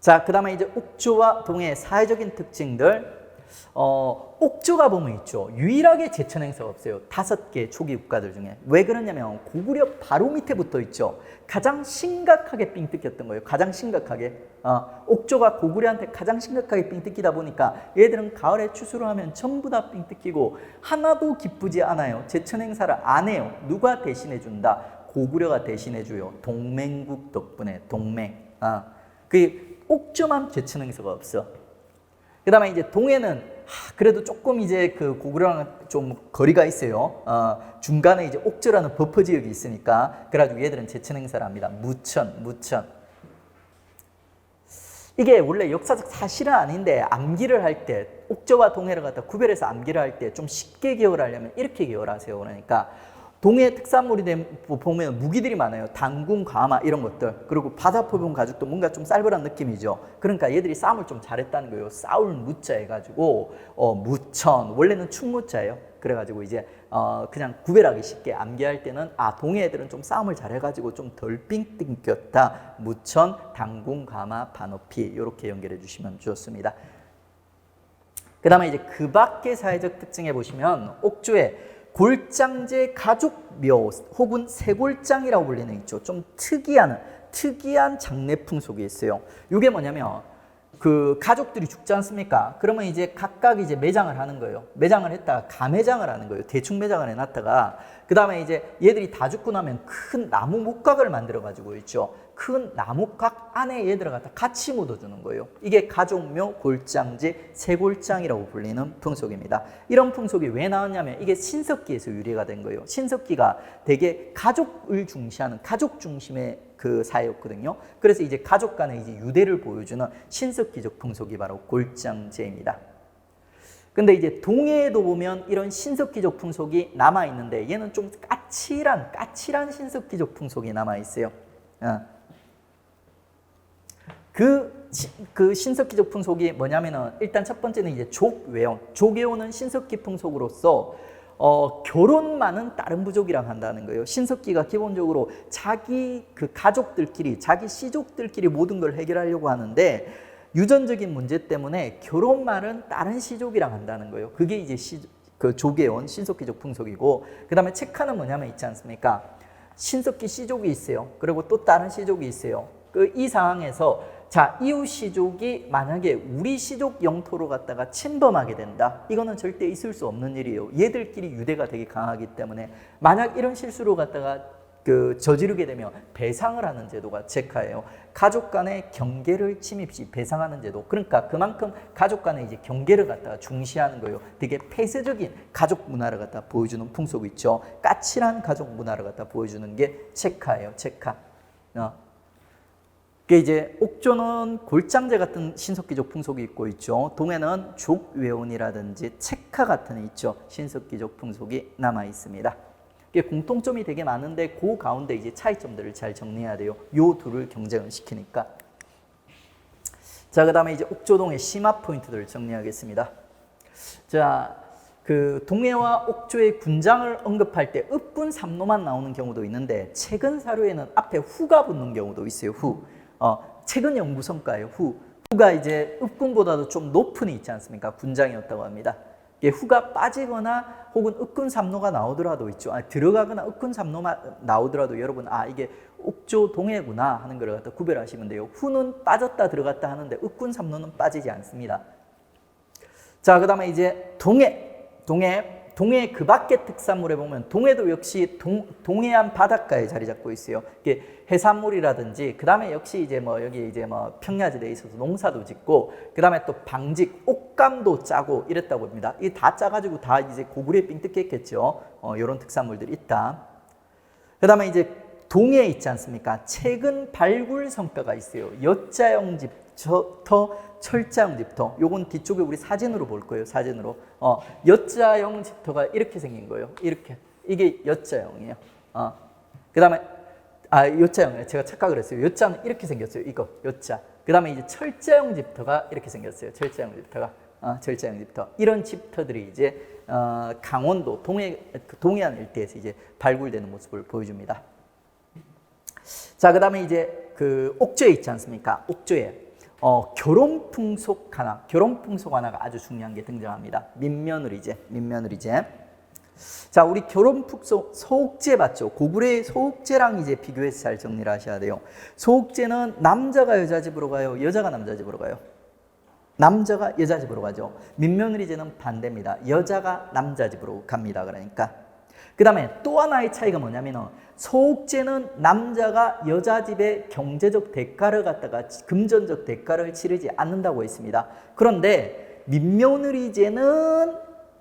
자, 그 다음에 이제 옥조와 동해의 사회적인 특징들. 옥조가 보면 있죠. 유일하게 제천 행사가 없어요. 5개 초기 국가들 중에. 왜 그러냐면 고구려 바로 밑에 붙어 있죠. 가장 심각하게 삥 뜯겼던 거예요. 가장 심각하게. 옥조가 고구려한테 가장 심각하게 삥 뜯기다 보니까 얘들은 가을에 추수를 하면 전부 다 삥 뜯기고 하나도 기쁘지 않아요. 제천 행사를 안 해요. 누가 대신해 준다? 고구려가 대신해 줘요. 동맹국 덕분에 동맹. 옥조만 제천 행서가 없어. 그 다음에 이제 동해는 그래도 조금 이제 그 고구려랑 좀 거리가 있어요. 중간에 이제 옥조라는 버퍼 지역이 있으니까 그래가지고 얘들은 제천 행사를 합니다. 무천. 이게 원래 역사적 사실은 아닌데 암기를 할 때 옥조와 동해를 갖다 구별해서 암기를 할 때 좀 쉽게 기억을 하려면 이렇게 기억을 하세요. 그러니까 동해 특산물이 보면 무기들이 많아요. 당군, 가마 이런 것들. 그리고 바다포병 가죽도 뭔가 좀 쌀벌한 느낌이죠. 그러니까 얘들이 싸움을 좀 잘했다는 거예요. 싸울 무자 해가지고 무천, 원래는 충무자예요. 그래가지고 이제 그냥 구별하기 쉽게 암기할 때는 동해 애들은 좀 싸움을 잘해가지고 좀 덜 삥 뜯겼다. 무천, 당군, 가마, 반어피 이렇게 연결해 주시면 좋습니다. 그 다음에 이제 그 밖의 사회적 특징에 보시면 옥조에 골장제 가족묘 혹은 세골장이라고 불리는 있죠. 좀 특이한 장례 풍속이 있어요. 이게 뭐냐면 그 가족들이 죽지 않습니까? 그러면 이제 각각 이제 매장을 하는 거예요. 매장을 했다가 가매장을 하는 거예요. 대충 매장을 해놨다가 그 다음에 이제 얘들이 다 죽고 나면 큰 나무 목각을 만들어 가지고 있죠. 큰 나무각 안에 얘들을 갖다 같이 묻어주는 거예요. 이게 가족묘, 골장제, 세골장이라고 불리는 풍속입니다. 이런 풍속이 왜 나왔냐면 이게 신석기에서 유래가 된 거예요. 신석기가 되게 가족을 중시하는 가족 중심의 그 사회였거든요. 그래서 이제 가족 간의 이제 유대를 보여주는 신석기적 풍속이 바로 골장제입니다. 근데 이제 동해에도 보면 이런 신석기적 풍속이 남아있는데 얘는 좀 까칠한 신석기적 풍속이 남아있어요. 그 신석기적 풍속이 뭐냐면은 일단 첫 번째는 이제 족외원. 족외원은 신석기 풍속으로서 결혼만은 다른 부족이랑 한다는 거예요. 신석기가 기본적으로 자기 그 가족들끼리, 자기 시족들끼리 모든 걸 해결하려고 하는데 유전적인 문제 때문에 결혼말은 다른 시족이랑 한다는 거예요. 그게 이제 그 족외원 신석기적 풍속이고, 그 다음에 체카는 뭐냐면 있지 않습니까? 신석기 시족이 있어요. 그리고 또 다른 시족이 있어요. 이 상황에서 자, 이웃 시족이 만약에 우리 시족 영토로 갔다가 침범하게 된다. 이거는 절대 있을 수 없는 일이에요. 얘들끼리 유대가 되게 강하기 때문에 만약 이런 실수로 갔다가 저지르게 되면 배상을 하는 제도가 체카예요. 가족 간의 경계를 침입 시 배상하는 제도. 그러니까 그만큼 가족 간의 이제 경계를 갖다가 중시하는 거예요. 되게 폐쇄적인 가족 문화를 갖다 보여주는 풍속이 있죠. 까칠한 가족 문화를 갖다 보여주는 게 체카예요. 체카. 그 이제 옥조는 골장제 같은 신석기적 풍속이 있죠. 동해는 족외원이라든지 체카 같은 애 있죠. 신석기적 풍속이 남아 있습니다. 공통점이 되게 많은데 그 가운데 이제 차이점들을 잘 정리해야 돼요. 요 둘을 경쟁을 시키니까. 자, 그다음에 이제 옥조동의 심화 포인트들을 정리하겠습니다. 자, 그 동해와 옥조의 군장을 언급할 때 읍군 삼로만 나오는 경우도 있는데 최근 사료에는 앞에 후가 붙는 경우도 있어요. 후. 최근 연구 성과예요. 후가 이제 읍군보다도 좀 높은 이 있지 않습니까? 군장이었다고 합니다. 후가 빠지거나 혹은 읍군 삼로가 나오더라도 있죠. 들어가거나 읍군 삼로가 나오더라도 여러분 이게 옥조 동해구나 하는 걸 갖다 구별하시면 돼요. 후는 빠졌다 들어갔다 하는데 읍군 삼로는 빠지지 않습니다. 자, 그 다음에 이제 동해 그 밖의 특산물에 보면 동해도 역시 동해안 바닷가에 자리 잡고 있어요. 이게 해산물이라든지 그 다음에 역시 이제 여기 이제 평야지대에 있어서 농사도 짓고 그 다음에 또 방직, 옥감도 짜고 이랬다고 봅니다. 이 다 짜가지고 다 이제 고구려에 삥 뜯겠겠죠. 이런 특산물들이 있다. 그 다음에 이제 동해에 있지 않습니까? 최근 발굴 성과가 있어요. 여자형 집터, 철자형 집터. 요건 뒤쪽에 우리 사진으로 볼 거예요. 사진으로. 여자형 집터가 이렇게 생긴 거예요. 이렇게. 이게 여자형이에요. 그 다음에 여자형. 제가 착각을 했어요. 여자는 이렇게 생겼어요. 이거 여자. 그 다음에 이제 철자형 집터가 이렇게 생겼어요. 철자형 집터가. 철자형 집터. 이런 집터들이 이제 강원도 동해안 일대에서 이제 발굴되는 모습을 보여줍니다. 자, 그 다음에 이제 그 옥조에 있지 않습니까? 옥조에 결혼 풍속 하나가 아주 중요한 게 등장합니다. 민며느리제. 자, 우리 결혼 풍속 소옥제 봤죠? 고구려의 소옥제랑 이제 비교해서 잘 정리를 하셔야 돼요. 소옥제는 남자가 여자 집으로 가요? 여자가 남자 집으로 가요? 남자가 여자 집으로 가죠. 민며느리제는 반대입니다. 여자가 남자 집으로 갑니다. 그러니까 그 다음에 또 하나의 차이가 뭐냐면은 소옥제는 남자가 여자 집에 경제적 대가를 갖다가 금전적 대가를 치르지 않는다고 했습니다. 그런데 민며느리제는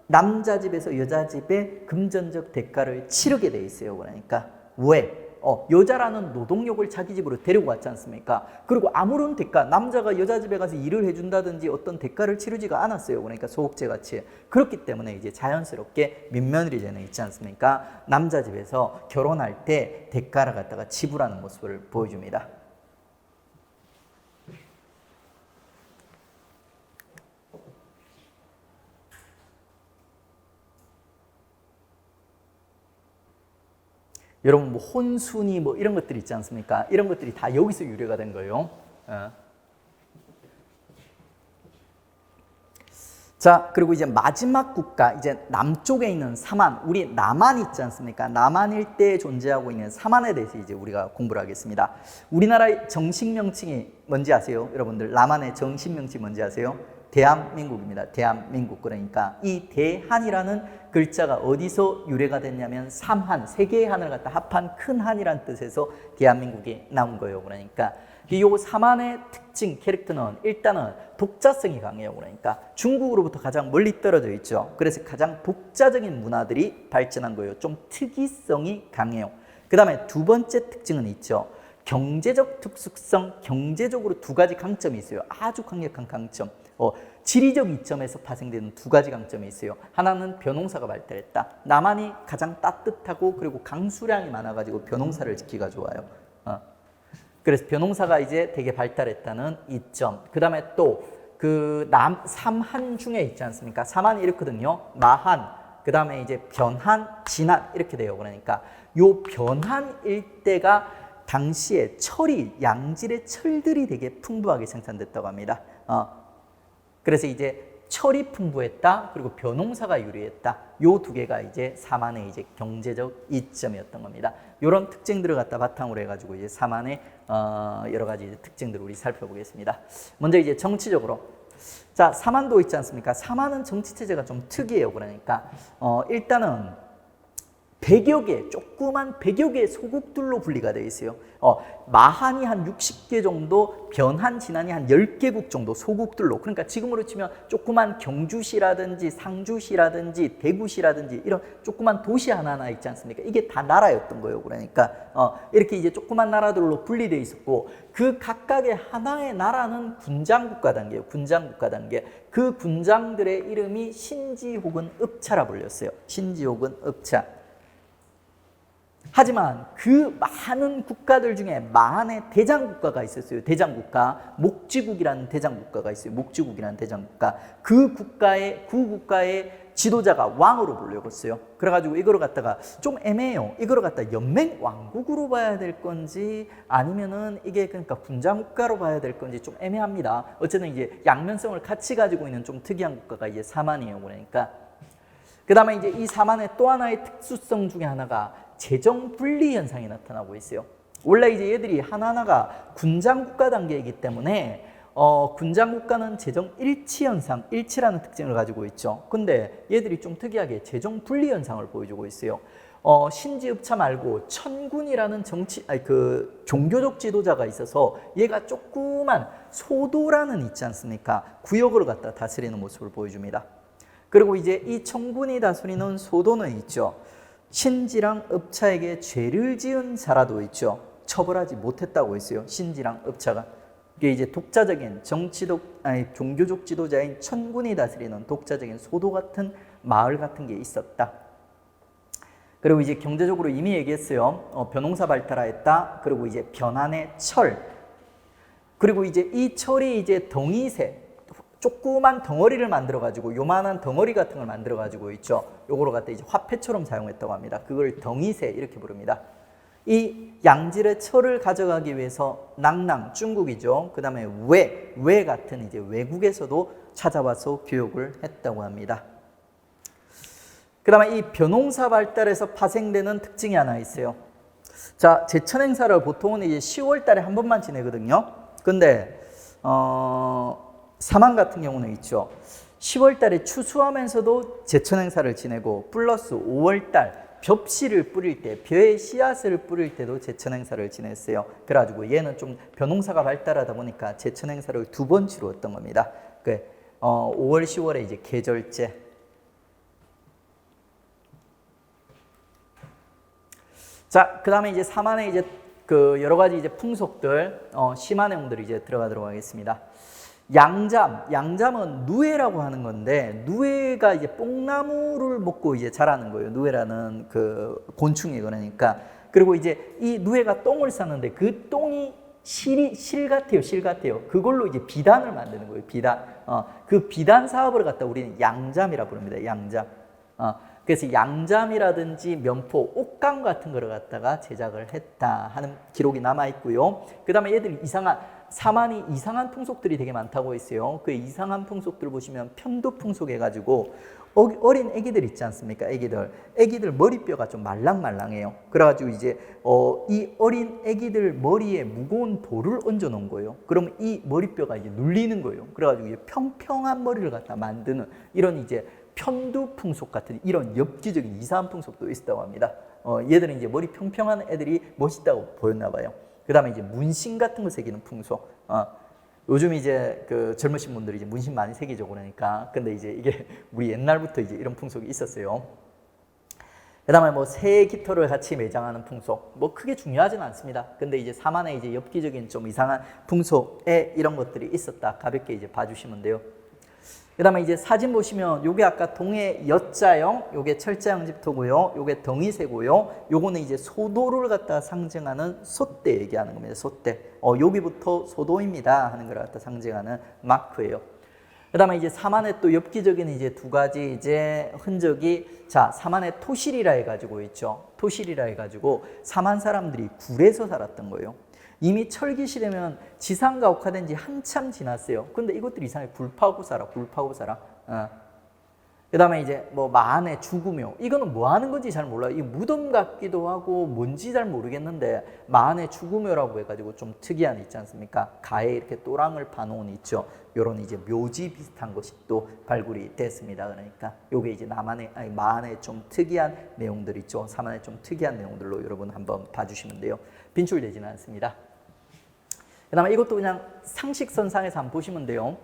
남자 집에서 여자 집에 금전적 대가를 치르게 돼 있어요. 그러니까 왜? 여자라는 노동력을 자기 집으로 데리고 왔지 않습니까? 그리고 아무런 대가, 남자가 여자 집에 가서 일을 해준다든지 어떤 대가를 치르지가 않았어요. 그러니까 소옥제 같이. 그렇기 때문에 이제 자연스럽게 민며느리제는 있지 않습니까? 남자 집에서 결혼할 때 대가를 갖다가 지불하는 모습을 보여줍니다. 여러분 뭐 혼순이 뭐 이런 것들이 있지 않습니까? 이런 것들이 다 여기서 유래가 된 거예요. 자, 그리고 이제 마지막 국가, 이제 남쪽에 있는 사만, 우리 남한 있지 않습니까? 남한 일대에 존재하고 있는 사만에 대해서 이제 우리가 공부를 하겠습니다. 우리나라의 정식 명칭이 뭔지 아세요? 여러분들 남한의 정식 명칭이 뭔지 아세요? 대한민국입니다. 대한민국. 그러니까 이 대한이라는 글자가 어디서 유래가 됐냐면 삼한, 세 개의 한을 갖다 합한 큰 한이라는 뜻에서 대한민국이 나온 거예요. 그러니까 이 삼한의 특징, 캐릭터는 일단은 독자성이 강해요. 그러니까 중국으로부터 가장 멀리 떨어져 있죠. 그래서 가장 독자적인 문화들이 발전한 거예요. 좀 특이성이 강해요. 그 다음에 두 번째 특징은 있죠. 경제적 특수성, 경제적으로 두 가지 강점이 있어요. 아주 강력한 강점. 지리적 이점에서 파생되는 두 가지 강점이 있어요. 하나는 벼농사가 발달했다. 남한이 가장 따뜻하고 그리고 강수량이 많아가지고 벼농사를 짓기가 좋아요. 그래서 벼농사가 이제 되게 발달했다는 이점. 그 다음에 또 그 삼한 중에 있지 않습니까? 삼한이 이렇거든요. 마한, 그 다음에 이제 변한, 진한 이렇게 돼요. 그러니까 요 변한 일대가 당시에 철이, 양질의 철들이 되게 풍부하게 생산됐다고 합니다. 그래서 이제 철이 풍부했다. 그리고 벼농사가 유리했다. 요 두 개가 이제 삼한의 이제 경제적 이점이었던 겁니다. 이런 특징들을 갖다 바탕으로 해가지고 이제 삼한의 여러 가지 이제 특징들을 우리 살펴보겠습니다. 먼저 이제 정치적으로. 자, 삼한도 있지 않습니까? 삼한은 정치 체제가 좀 특이해요. 그러니까 일단은 100여 개, 조그만 100여 개의 소국들로 분리가 되어 있어요. 마한이 한 60개 정도, 변한, 진한이 한 10개국 정도 소국들로. 그러니까 지금으로 치면 조그만 경주시라든지 상주시라든지 대구시라든지 이런 조그만 도시 하나하나 있지 않습니까? 이게 다 나라였던 거예요. 그러니까 이렇게 이제 조그만 나라들로 분리되어 있었고 그 각각의 하나의 나라는 군장국가 단계예요. 군장국가 단계. 그 군장들의 이름이 신지 혹은 읍차라 불렸어요. 신지 혹은 읍차. 하지만 그 많은 국가들 중에 만의 대장국가가 있었어요. 대장국가, 목지국이라는 대장국가가 있어요. 목지국이라는 대장국가. 그 국가의 지도자가 왕으로 불렸어요. 그래가지고 이거를 갖다가 좀 애매해요. 이거를 갖다 연맹 왕국으로 봐야 될 건지 아니면은 이게 그러니까 군장국가로 봐야 될 건지 좀 애매합니다. 어쨌든 이제 양면성을 같이 가지고 있는 좀 특이한 국가가 이제 사만이에요. 그러니까 그 다음에 이제 이 사만의 또 하나의 특수성 중에 하나가 재정 분리 현상이 나타나고 있어요. 원래 이제 얘들이 하나하나가 군장국가 단계이기 때문에 군장국가는 재정 일치 현상, 일치라는 특징을 가지고 있죠. 근데 얘들이 좀 특이하게 재정 분리 현상을 보여주고 있어요. 신지읍차 말고 천군이라는 종교적 지도자가 있어서 얘가 조그만 소도라는 있지 않습니까? 구역을 갖다 다스리는 모습을 보여줍니다. 그리고 이제 이 천군이 다스리는 소도는 있죠. 신지랑 읍차에게 죄를 지은 자라도 있죠. 처벌하지 못했다고 했어요. 신지랑 읍차가. 이게 이제 독자적인 종교적 지도자인 천군이 다스리는 독자적인 소도 같은 마을 같은 게 있었다. 그리고 이제 경제적으로 이미 얘기했어요. 벼농사 발달하였다. 그리고 이제 변한의 철. 그리고 이제 이 철이 이제 덩이새. 조그만 덩어리를 만들어가지고 요만한 덩어리 같은 걸 만들어가지고 있죠. 요거로 갖다 이제 화폐처럼 사용했다고 합니다. 그걸 덩이새 이렇게 부릅니다. 이 양질의 철을 가져가기 위해서 낭낭 중국이죠. 그 다음에 외 같은 이제 외국에서도 찾아와서 교육을 했다고 합니다. 그 다음에 이 벼농사 발달에서 파생되는 특징이 하나 있어요. 자, 제천 행사를 보통은 이제 10월 달에 한 번만 지내거든요. 근데 사만 같은 경우는 있죠. 10월 달에 추수하면서도 제천 행사를 지내고 플러스 5월 달 벽씨를 뿌릴 때, 벼의 씨앗을 뿌릴 때도 제천 행사를 지냈어요. 그래가지고 얘는 좀 벼농사가 발달하다 보니까 제천 행사를 2번 치루었던 겁니다. 5월, 10월에 이제 계절제. 자, 그 다음에 이제 사만에 이제 그 여러 가지 이제 풍속들, 심한 내용들이 이제 들어가도록 하겠습니다. 양잠은 누에라고 하는 건데, 누에가 이제 뽕나무를 먹고 이제 자라는 거예요. 누에라는 그 곤충이 그러니까. 그리고 이제 이 누에가 똥을 싸는데 그 똥이 실 같아요. 그걸로 이제 비단을 만드는 거예요. 비단. 그 비단 사업을 갖다 우리는 양잠이라 부릅니다. 양잠. 그래서 양잠이라든지 면포, 옷감 같은 거를 갖다가 제작을 했다 하는 기록이 남아 있고요. 그 다음에 얘들이 사만이 이상한 풍속들이 되게 많다고 했어요. 그 이상한 풍속들 보시면 편도 풍속 해가지고 어린 애기들 있지 않습니까? 애기들 머리뼈가 좀 말랑말랑해요. 그래가지고 이제 이 어린 애기들 머리에 무거운 돌을 얹어 놓은 거예요. 그러면 이 머리뼈가 이제 눌리는 거예요. 그래가지고 이제 평평한 머리를 갖다 만드는 이런 이제 편두 풍속 같은 이런 엽기적인 이상한 풍속도 있었다고 합니다. 얘들은 이제 머리 평평한 애들이 멋있다고 보였나 봐요. 그 다음에 이제 문신 같은 거 새기는 풍속. 요즘 이제 그 젊으신 분들이 이제 문신 많이 새기죠, 그러니까. 근데 이제 이게 우리 옛날부터 이제 이런 풍속이 있었어요. 그 다음에 뭐 새 깃털을 같이 매장하는 풍속. 뭐 크게 중요하진 않습니다. 근데 이제 사만에 이제 엽기적인 좀 이상한 풍속에 이런 것들이 있었다. 가볍게 이제 봐주시면 돼요. 그 다음에 이제 사진 보시면 요게 아까 동해 여자형, 요게 철자형 집토고요. 요게 덩이새고요. 요거는 이제 소도를 갖다 상징하는 솥대 얘기하는 겁니다. 솥대. 여기부터 소도입니다 하는 걸 갖다 상징하는 마크예요. 그 다음에 이제 사만의 또 엽기적인 이제 2가지 이제 흔적이, 자, 사만의 토실이라 해가지고 있죠. 토실이라 해가지고 사만 사람들이 굴에서 살았던 거예요. 이미 철기시려면 지상가 옥화된 지 한참 지났어요. 근데 이것들이 이상하게 굴 파고 살아. 그 다음에 이제 뭐 마안의 죽으묘. 이거는 뭐 하는 건지 잘 몰라요. 이 무덤 같기도 하고 뭔지 잘 모르겠는데, 마안의 죽으묘라고 해가지고 좀 특이한 있지 않습니까? 가에 이렇게 또랑을 파놓은 있죠. 요런 이제 묘지 비슷한 것이 또 발굴이 됐습니다. 그러니까 요게 이제 마안의 좀 특이한 내용들 있죠. 사만의 좀 특이한 내용들로 여러분 한번 봐주시면 돼요. 빈출되지는 않습니다. 그 다음에 이것도 그냥 상식선상에서 한번 보시면 돼요.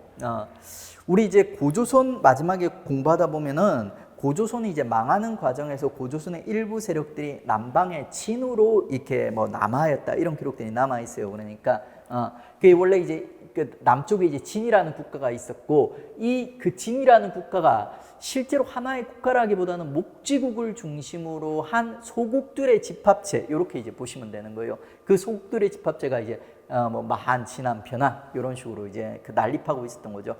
우리 이제 고조선 마지막에 공부하다 보면은 고조선이 이제 망하는 과정에서 고조선의 일부 세력들이 남방의 진으로 이렇게 뭐 남하였다 이런 기록들이 남아 있어요. 그러니까 그게 원래 이제 그 남쪽에 이제 진이라는 국가가 있었고, 그 진이라는 국가가 실제로 하나의 국가라기보다는 목지국을 중심으로 한 소국들의 집합체, 이렇게 이제 보시면 되는 거예요. 그 소국들의 집합체가 이제 뭐 마한, 진안, 변한 이런 식으로 이제 그 난립하고 있었던 거죠.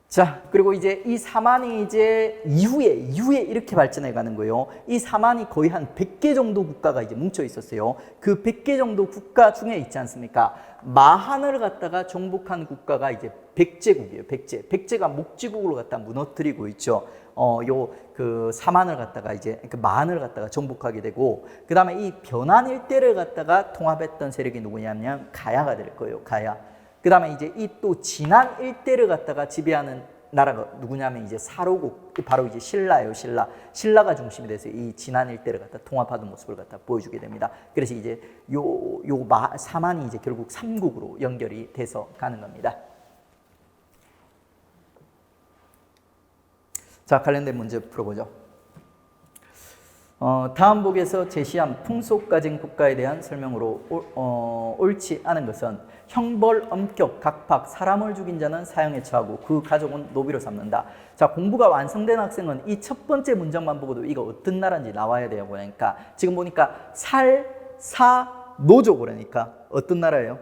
자, 그리고 이제 이 사만이 이제 이후에 이렇게 발전해 가는 거예요. 이 사만이 거의 한 100개 정도 국가가 이제 뭉쳐 있었어요. 그 100개 정도 국가 중에 있지 않습니까? 마한을 갖다가 정복한 국가가 이제 백제국이에요. 백제가 목지국으로 갖다 무너뜨리고 있죠. 그 사만을 갖다가 이제 그 마한을 갖다가 정복하게 되고, 그 다음에 이 변한 일대를 갖다가 통합했던 세력이 누구냐면 가야가 될 거예요. 가야. 그 다음에 이제 이 또 진안 일대를 갖다가 지배하는 나라가 누구냐면 이제 사로국, 바로 이제 신라예요. 신라가 중심이 돼서 이 진안 일대를 갖다 통합하는 모습을 갖다 보여주게 됩니다. 그래서 이제 사만이 이제 결국 삼국으로 연결이 돼서 가는 겁니다. 자, 관련된 문제 풀어보죠. 다음 복에서 제시한 풍속 가진 국가에 대한 설명으로 옳지 않은 것은 형벌, 엄격, 각박, 사람을 죽인 자는 사형에 처하고 그 가족은 노비로 삼는다. 자, 공부가 완성된 학생은 이 첫 번째 문장만 보고도 이거 어떤 나라인지 나와야 돼요. 그러니까 지금 보니까 노조, 그러니까 어떤 나라예요?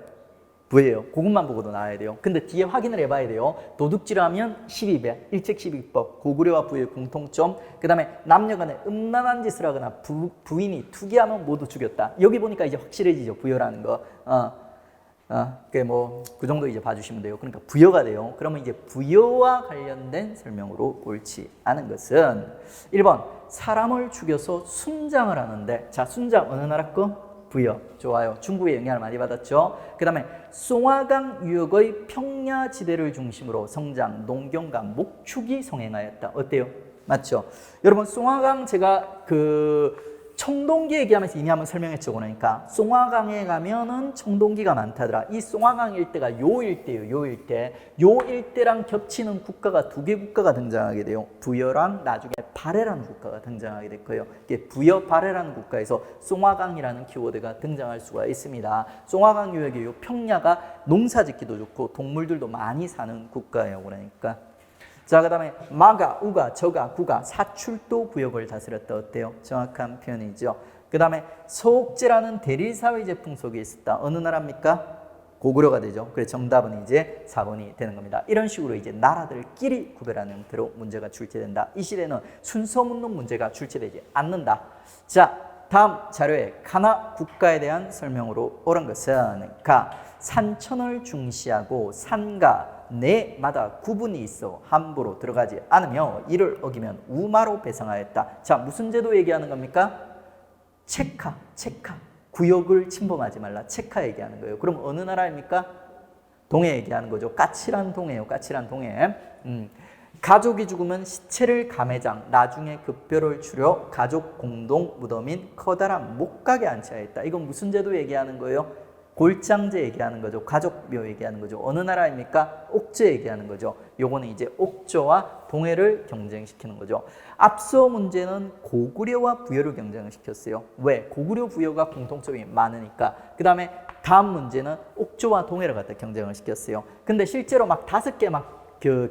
부예요. 그것만 보고도 나와야 돼요. 근데 뒤에 확인을 해봐야 돼요. 도둑질하면 12배, 일책 12법, 고구려와 부의 공통점, 그 다음에 남녀간에 음란한 짓을 하거나 부인이 투기하면 모두 죽였다. 여기 보니까 이제 확실해지죠. 부여라는 거. 그 정도 이제 봐주시면 돼요. 그러니까 부여가 돼요. 그러면 이제 부여와 관련된 설명으로 옳지 않은 것은 1번, 사람을 죽여서 순장을 하는데, 자, 순장 어느 나라 거? 부여. 좋아요. 중국의 영향을 많이 받았죠. 그 다음에 송화강 유역의 평야지대를 중심으로 성장, 농경과 목축이 성행하였다. 어때요? 맞죠? 여러분 송화강 제가 청동기 얘기하면서 이미 한번 설명했죠. 그러니까 송화강에 가면은 청동기가 많다더라. 이 송화강 일대가 요 일대예요. 요 일대. 요 일대랑 겹치는 국가가 두 개 국가가 등장하게 돼요. 부여랑 나중에 발해라는 국가가 등장하게 될 거예요. 이게 부여 발해라는 국가에서 송화강이라는 키워드가 등장할 수가 있습니다. 송화강 유역의 요 평야가 농사짓기도 좋고 동물들도 많이 사는 국가예요. 그러니까. 자, 그 다음에 마가, 우가, 저가, 구가 사출도 구역을 다스렸다. 어때요? 정확한 표현이죠. 그 다음에 서옥제라는 대리사회제 풍속이 있었다. 어느 나라입니까? 고구려가 되죠. 그래서 정답은 이제 4번이 되는 겁니다. 이런 식으로 이제 나라들끼리 구별하는 형태로 문제가 출제된다. 이 시대는 순서 묻는 문제가 출제되지 않는다. 자, 다음 자료에 가나 국가에 대한 설명으로 옳은 것은 산천을 중시하고 산과 내마다 구분이 있어 함부로 들어가지 않으며 이를 어기면 우마로 배상하였다. 자, 무슨 제도 얘기하는 겁니까? 체카. 구역을 침범하지 말라. 체카 얘기하는 거예요. 그럼 어느 나라입니까? 동해 얘기하는 거죠. 까칠한 동해요. 까칠한 동해. 가족이 죽으면 시체를 가매장, 나중에 급별을 추려 가족 공동 무덤인 커다란 목각에 안치하였다. 이건 무슨 제도 얘기하는 거예요? 골장제 얘기하는 거죠. 가족묘 얘기하는 거죠. 어느 나라입니까? 옥제 얘기하는 거죠. 요거는 이제 옥조와 동해를 경쟁시키는 거죠. 앞서 문제는 고구려와 부여를 경쟁시켰어요. 왜? 고구려 부여가 공통점이 많으니까. 그 다음에 다음 문제는 옥조와 동해를 갖다 경쟁을 시켰어요. 근데 실제로 막 5개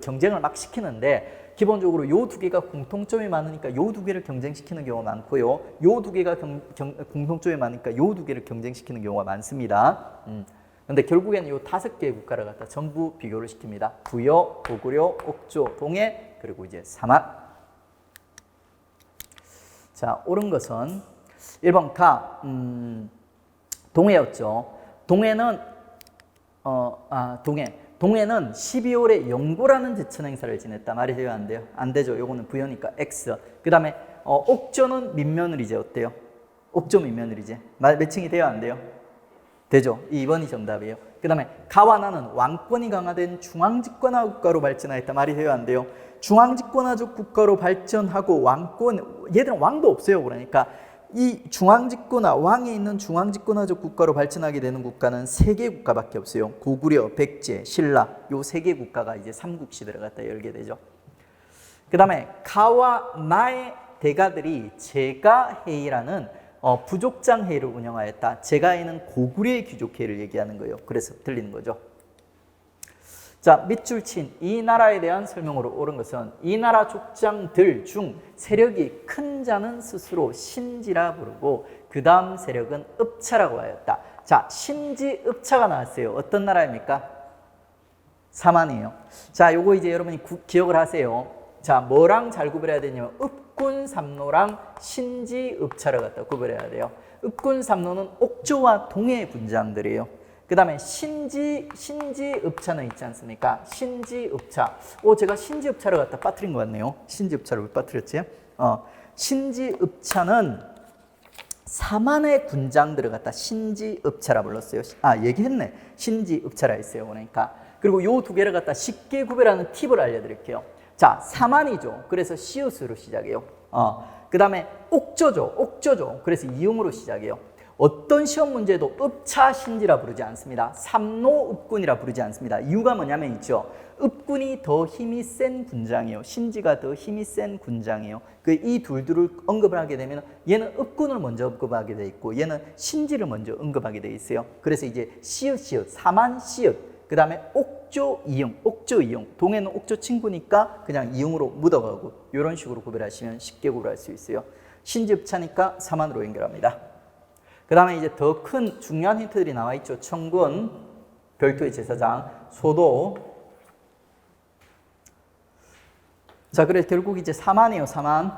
경쟁을 막 시키는데 기본적으로 요 두 개가 공통점이 많으니까 요 두 개를 경쟁시키는 경우가 많고요. 요 두 개가 공통점이 많으니까 요 두 개를 경쟁시키는 경우가 많습니다. 근데 결국에는 요 5개의 국가를 갖다 전부 비교를 시킵니다. 부여, 고구려, 옥조, 동해, 그리고 이제 사만. 자, 옳은 것은 1번 동해였죠. 동해는 동해는 12월에 영고라는 제천 행사를 지냈다. 말이 돼요? 안 돼요? 안 되죠. 요거는 부여니까 X. 그 다음에 옥조는 민며느리제. 어때요? 옥조 민며느리제. 매칭이 돼요? 안 돼요? 되죠. 2번이 정답이에요. 그 다음에 가와나는 왕권이 강화된 중앙집권화 국가로 발전하였다. 말이 돼요? 안 돼요? 중앙집권화적 국가로 발전하고 얘들은 왕도 없어요. 그러니까 이 중앙집권화, 왕이 있는 중앙집권화적 국가로 발전하게 되는 국가는 3개 국가밖에 없어요. 고구려, 백제, 신라. 요 3개 국가가 이제 삼국시대를 갖다 열게 되죠. 그 다음에 가와 나의 대가들이 제가회의라는 부족장회의를 운영하였다. 제가회의는 고구려의 귀족회의를 얘기하는 거예요. 그래서 틀리는 거죠. 자, 밑줄 친 이 나라에 대한 설명으로 옳은 것은 이 나라 족장들 중 세력이 큰 자는 스스로 신지라 부르고 그 다음 세력은 읍차라고 하였다. 자, 신지 읍차가 나왔어요. 어떤 나라입니까? 사만이에요. 자, 요거 이제 여러분이 기억을 하세요. 자, 뭐랑 잘 구별해야 되냐면 읍군 삼로랑 신지 읍차를 갖다 구별해야 돼요. 읍군 삼로는 옥조와 동해의 분장들이에요. 그 다음에 신지읍차는 있지 않습니까? 신지읍차. 제가 신지읍차를 갖다 빠뜨린 것 같네요. 신지읍차를 왜 빠뜨렸지? 신지읍차는 사만의 군장들을 갖다 신지읍차라 불렀어요. 얘기했네. 신지읍차라 했어요. 그러니까. 그리고 요 두 개를 갖다 쉽게 구별하는 팁을 알려드릴게요. 자, 사만이죠. 그래서 시옷으로 시작해요. 그 다음에 옥조죠. 그래서 이음으로 시작해요. 어떤 시험 문제도 읍차신지라 부르지 않습니다. 삼로읍군이라 부르지 않습니다. 이유가 뭐냐면 있죠. 읍군이 더 힘이 센 군장이에요. 신지가 더 힘이 센 군장이에요. 이 둘을 언급을 하게 되면 얘는 읍군을 먼저 언급하게 돼 있고 얘는 신지를 먼저 언급하게 돼 있어요. 그래서 이제 시읒, 사만 시읒. 그 다음에 옥조 이응. 동해는 옥조 친구니까 그냥 이응으로 묻어가고 이런 식으로 구별하시면 쉽게 구별할 수 있어요. 신지읍차니까 사만으로 연결합니다. 그 다음에 이제 더 큰 중요한 힌트들이 나와 있죠. 청군, 별도의 제사장, 소도. 자, 그래서 결국 이제 사만이에요. 사만.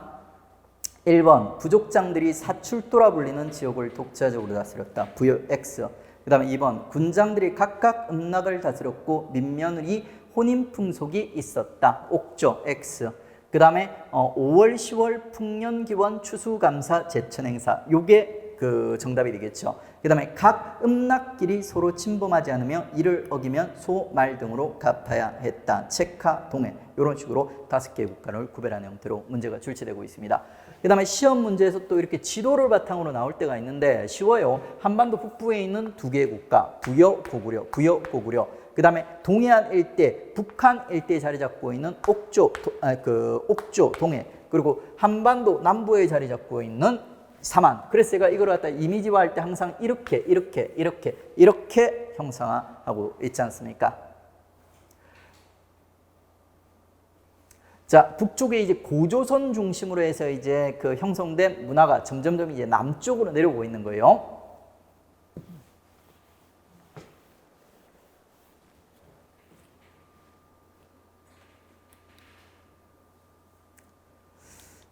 1번 부족장들이 사출도라 불리는 지역을 독자적으로 다스렸다. 부여 X. 그 다음에 2번 군장들이 각각 음락을 다스렸고 민며느리 혼인풍속이 있었다. 옥조 X. 그 다음에 5월 10월 풍년기원 추수감사 제천행사. 요게 그 정답이 되겠죠. 그 다음에 각 음락끼리 서로 침범하지 않으며 이를 어기면 소, 말 등으로 갚아야 했다. 체카, 동해 이런 식으로 5개의 국가를 구별하는 형태로 문제가 출제되고 있습니다. 그 다음에 시험 문제에서 또 이렇게 지도를 바탕으로 나올 때가 있는데 쉬워요. 한반도 북부에 있는 2개의 국가 부여, 고구려, 부여, 고구려. 그 다음에 동해안 일대, 북한 일대에 자리 잡고 있는 옥조, 동해. 그리고 한반도 남부에 자리 잡고 있는 삼안. 그래서 제가 이걸 갖다 이미지화할 때 항상 이렇게 형상화하고 있지 않습니까? 자, 북쪽에 이제 고조선 중심으로 해서 이제 그 형성된 문화가 점점점 이제 남쪽으로 내려오고 있는 거예요.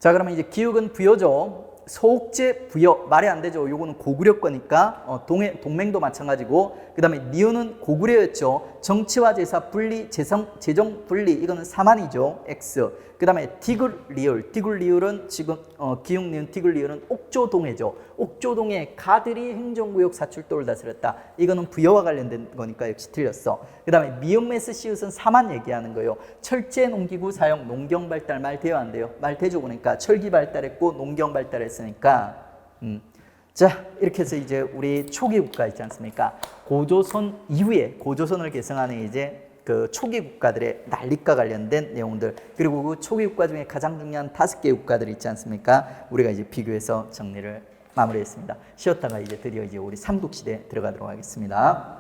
자, 그러면 이제 기역은 부여죠. 소옥제 부여 말이 안 되죠. 요거는 고구려 거니까 동맹도 마찬가지고, 그 다음에 니은은 고구려였죠. 정치와 제사 분리, 재정 분리, 이거는 사만이죠. X. 그 다음에 디글리을은 지금 기역 니은 디글리을은 옥조동해죠. 옥조동해 가들이 행정구역 사출도를 다스렸다. 이거는 부여와 관련된 거니까 역시 틀렸어. 그 다음에 미음메스 시읒은 사만 얘기하는 거예요. 철제 농기구 사용, 농경 발달 말 돼요 안 돼요? 말 되죠. 보니까 철기 발달했고 농경 발달했으니까. 자, 이렇게 해서 이제 우리 초기 국가 있지 않습니까? 고조선 이후에 고조선을 계승하는 이제 그 초기 국가들의 난립과 관련된 내용들, 그리고 그 초기 국가 중에 가장 중요한 5개의 국가들이 있지 않습니까? 우리가 이제 비교해서 정리를 마무리했습니다. 쉬었다가 이제 드디어 이제 우리 삼국시대 들어가도록 하겠습니다.